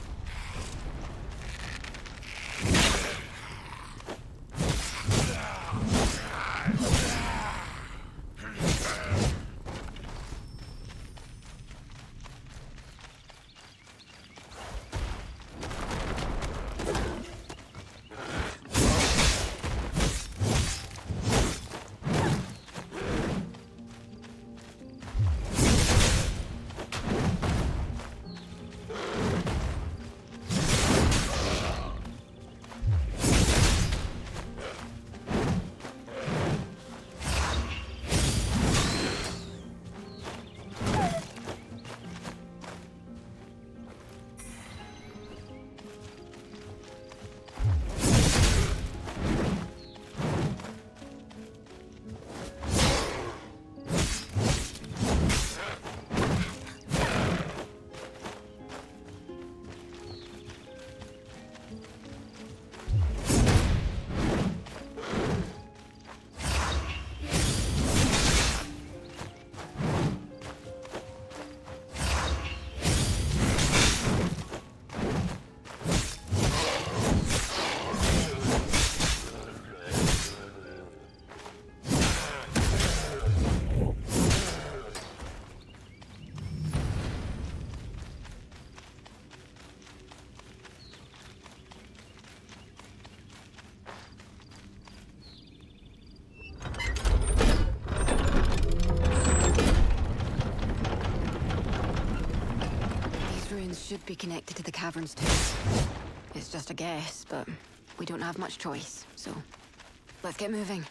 Should be connected to the caverns too. It's just a guess, but we don't have much choice, so let's get moving.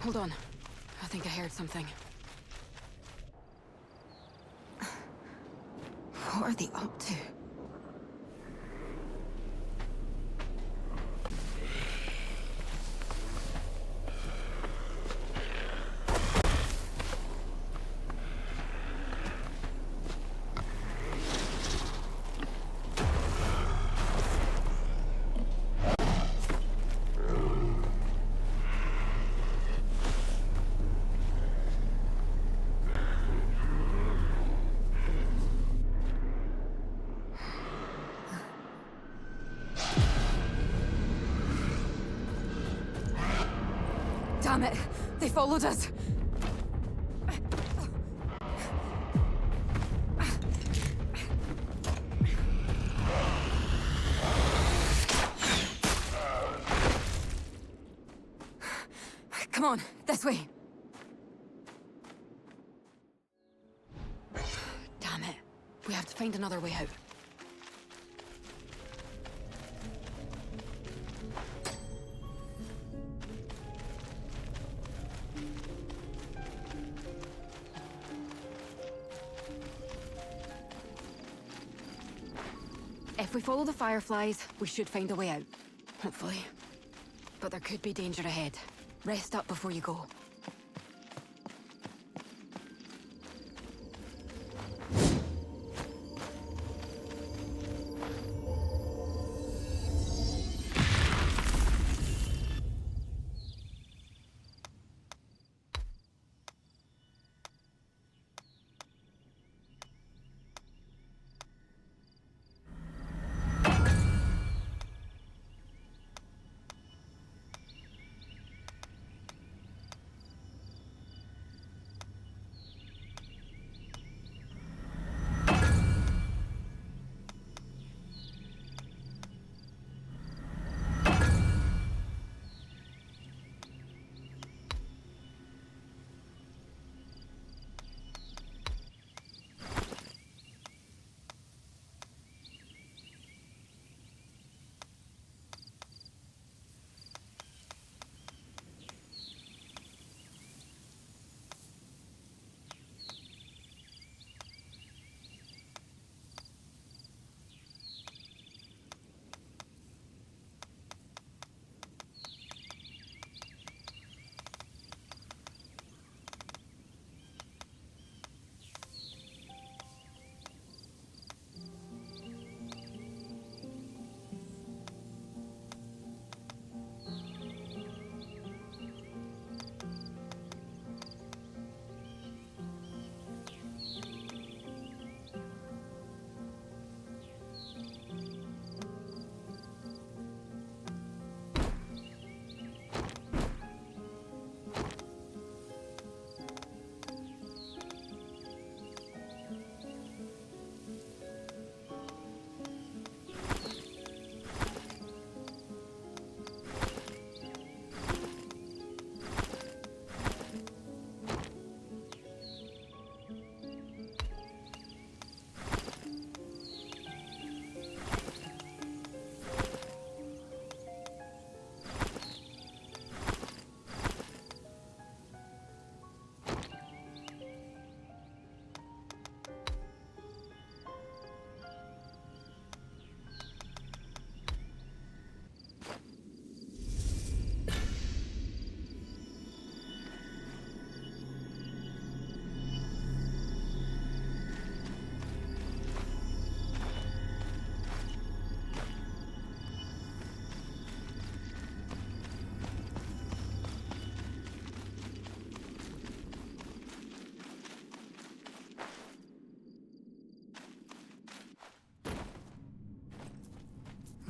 Hold on. I think I heard something. What are they up to? Damn it! They followed us! Come on, this way! Damn it. We have to find another way out. If we follow the fireflies, we should find a way out. Hopefully. But there could be danger ahead. Rest up before you go.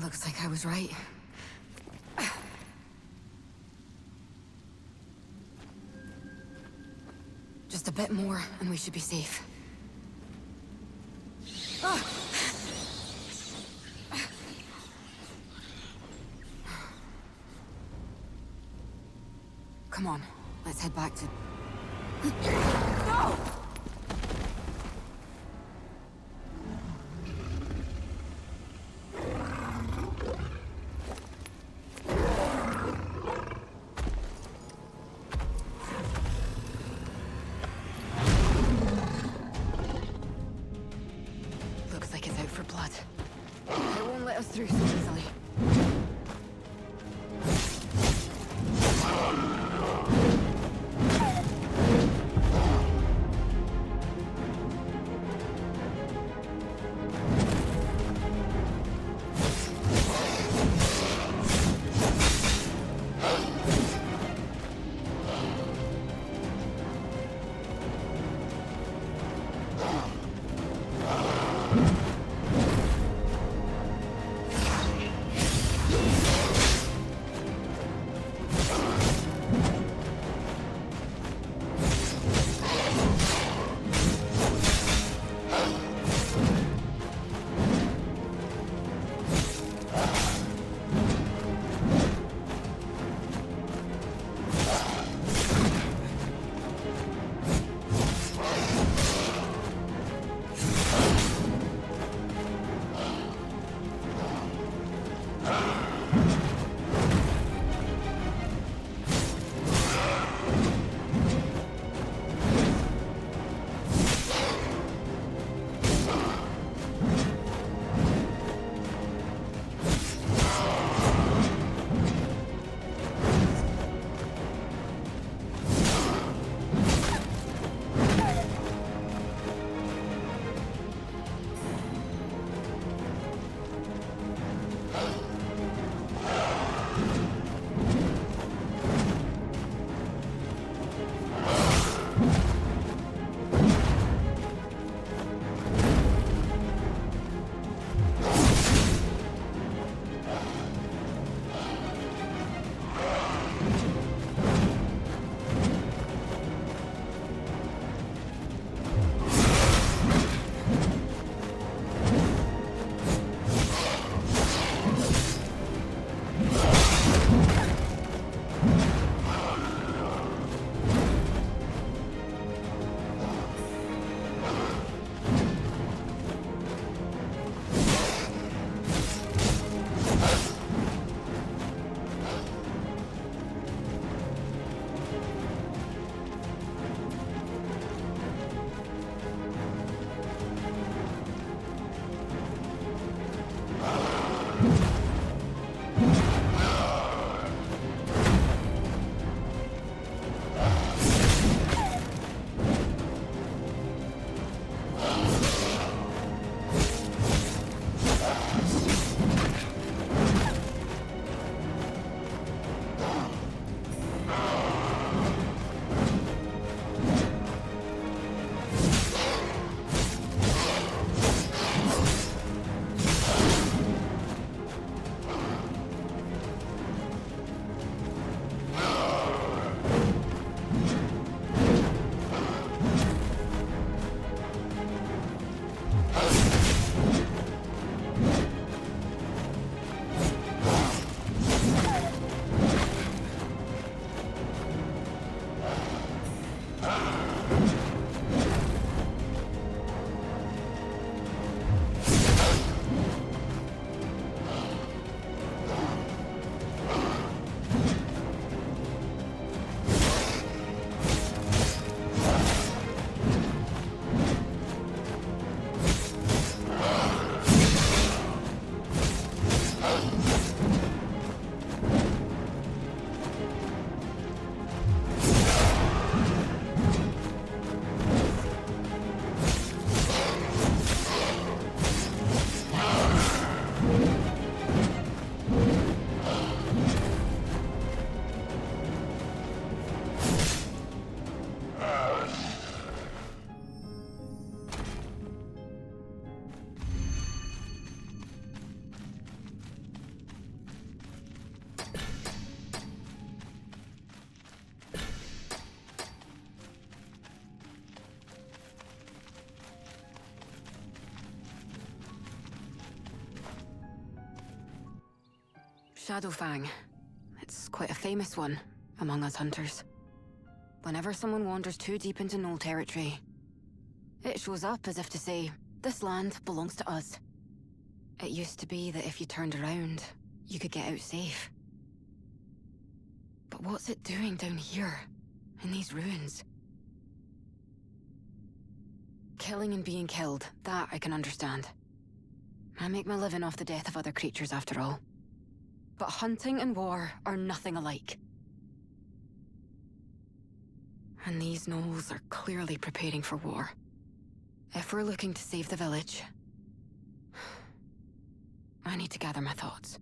Looks like I was right. Just a bit more, and we should be safe. Come on, let's head back to... No! Looks like it's out for blood. It won't let us through so easily. Shadowfang. It's quite a famous one among us hunters. Whenever someone wanders too deep into Knoll territory, it shows up as if to say, this land belongs to us. It used to be that if you turned around, you could get out safe. But what's it doing down here, in these ruins? Killing and being killed, that I can understand. I make my living off the death of other creatures after all. But hunting and war are nothing alike. And these gnolls are clearly preparing for war. If we're looking to save the village, I need to gather my thoughts.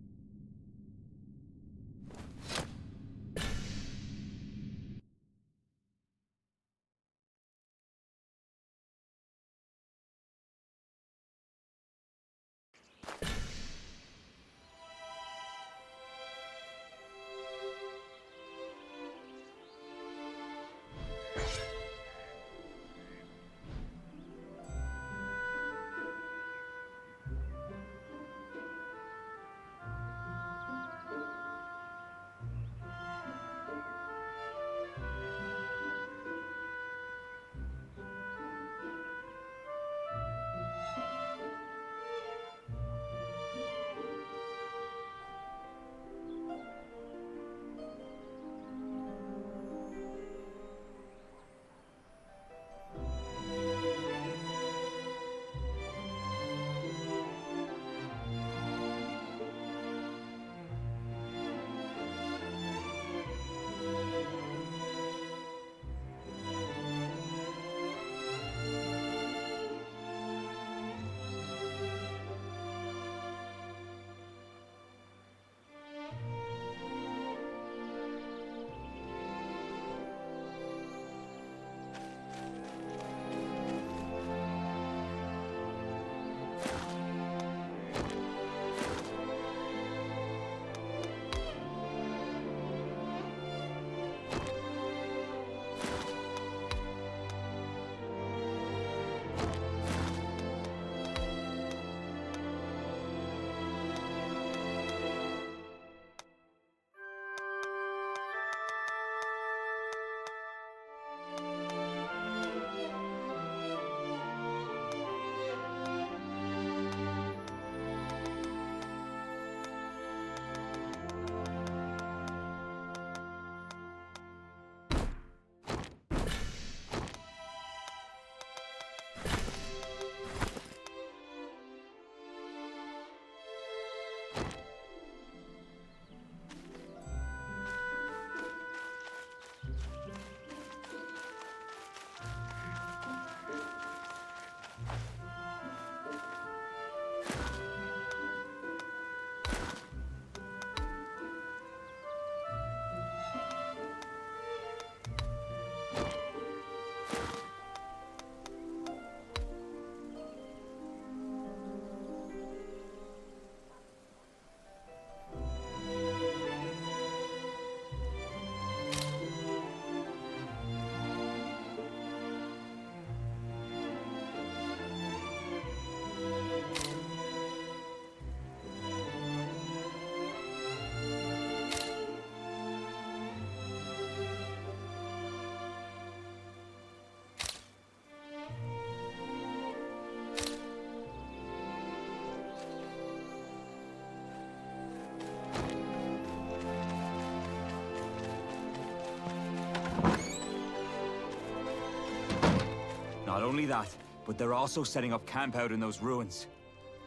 Not only that, but they're also setting up camp out in those ruins.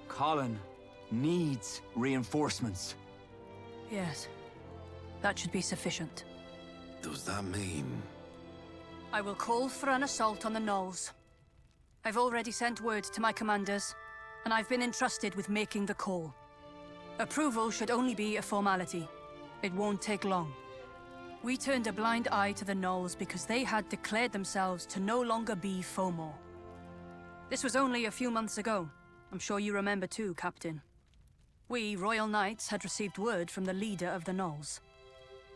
Colin needs reinforcements. Yes. That should be sufficient. Does that mean... I will call for an assault on the Knolls. I've already sent word to my commanders, and I've been entrusted with making the call. Approval should only be a formality. It won't take long. We turned a blind eye to the Knolls because they had declared themselves to no longer be Fomor. This was only a few months ago. I'm sure you remember too, Captain. We, Royal Knights, had received word from the leader of the Knolls.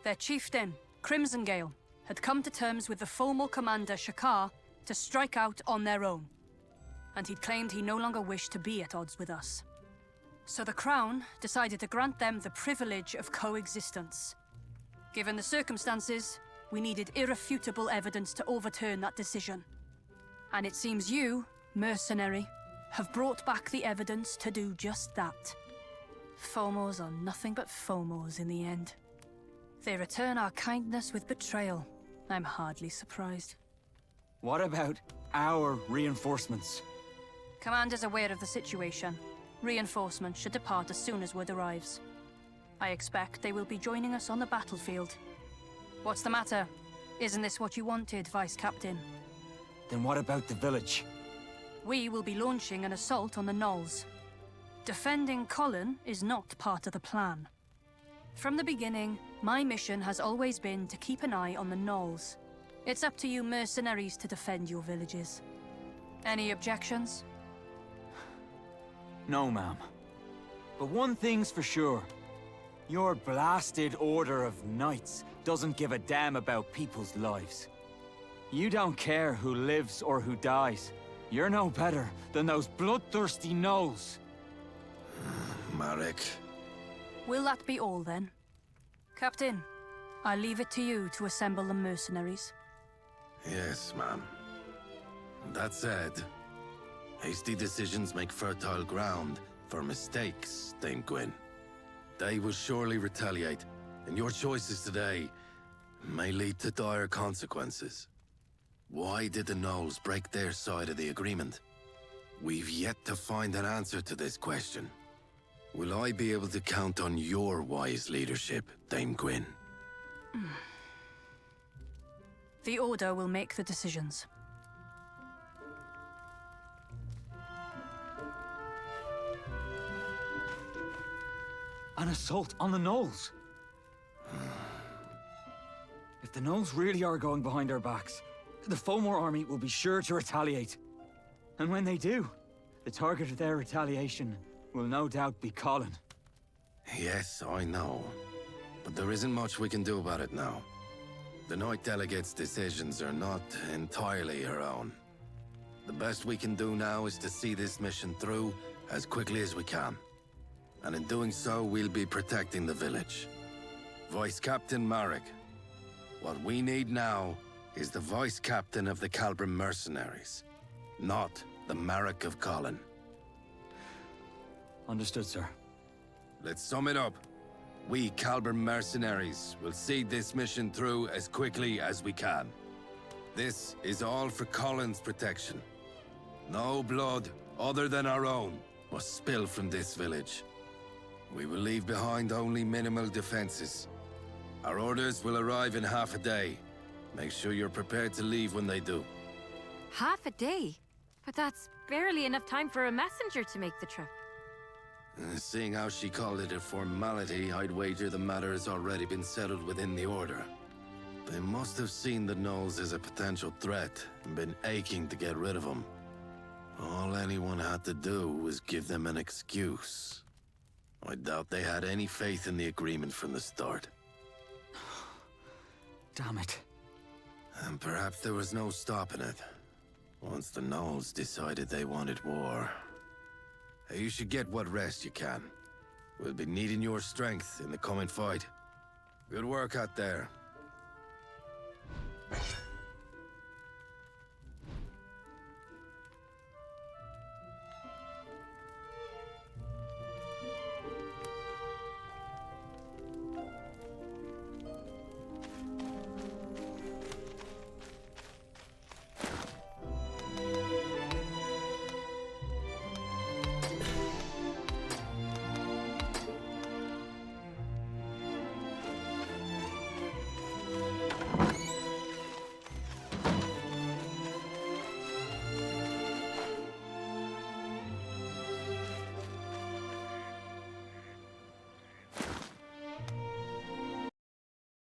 Their chieftain, Crimsongale, had come to terms with the Fomor commander, Shakar, to strike out on their own. And he'd claimed he no longer wished to be at odds with us. So the Crown decided to grant them the privilege of coexistence. Given the circumstances, we needed irrefutable evidence to overturn that decision. And it seems you, mercenary, have brought back the evidence to do just that. Fomos are nothing but Fomos in the end. They return our kindness with betrayal. I'm hardly surprised. What about our reinforcements? Command is aware of the situation. Reinforcements should depart as soon as word arrives. I expect they will be joining us on the battlefield. What's the matter? Isn't this what you wanted, Vice Captain? Then what about the village? We will be launching an assault on the Knolls. Defending Colin is not part of the plan. From the beginning, my mission has always been to keep an eye on the Knolls. It's up to you mercenaries to defend your villages. Any objections? No, ma'am. But one thing's for sure. Your blasted order of knights doesn't give a damn about people's lives. You don't care who lives or who dies. You're no better than those bloodthirsty Knolls. Marek. Will that be all, then? Captain, I leave it to you to assemble the mercenaries. Yes, ma'am. That said, hasty decisions make fertile ground for mistakes, Dame Gwyn. They will surely retaliate, and your choices today may lead to dire consequences. Why did the Knolls break their side of the agreement? We've yet to find an answer to this question. Will I be able to count on your wise leadership, Dame Gwyn? The Order will make the decisions. An assault on the Knolls? If the Knolls really are going behind our backs, the Fomor army will be sure to retaliate. And when they do, the target of their retaliation will no doubt be Colin. Yes, I know. But there isn't much we can do about it now. The Knight Delegate's decisions are not entirely her own. The best we can do now is to see this mission through as quickly as we can. And in doing so, we'll be protecting the village. Vice Captain Marek, what we need now is the Vice Captain of the Calbrim Mercenaries, not the Marek of Colin. Understood, sir. Let's sum it up. We Calbrim Mercenaries will see this mission through as quickly as we can. This is all for Colin's protection. No blood other than our own must spill from this village. We will leave behind only minimal defenses. Our orders will arrive in half a day. Make sure you're prepared to leave when they do. Half a day? But that's barely enough time for a messenger to make the trip. Seeing how she called it a formality, I'd wager the matter has already been settled within the Order. They must have seen the Knolls as a potential threat and been aching to get rid of them. All anyone had to do was give them an excuse. I doubt they had any faith in the agreement from the start. Damn it. And perhaps there was no stopping it. Once the Knolls decided they wanted war. You should get what rest you can. We'll be needing your strength in the coming fight. Good work out there.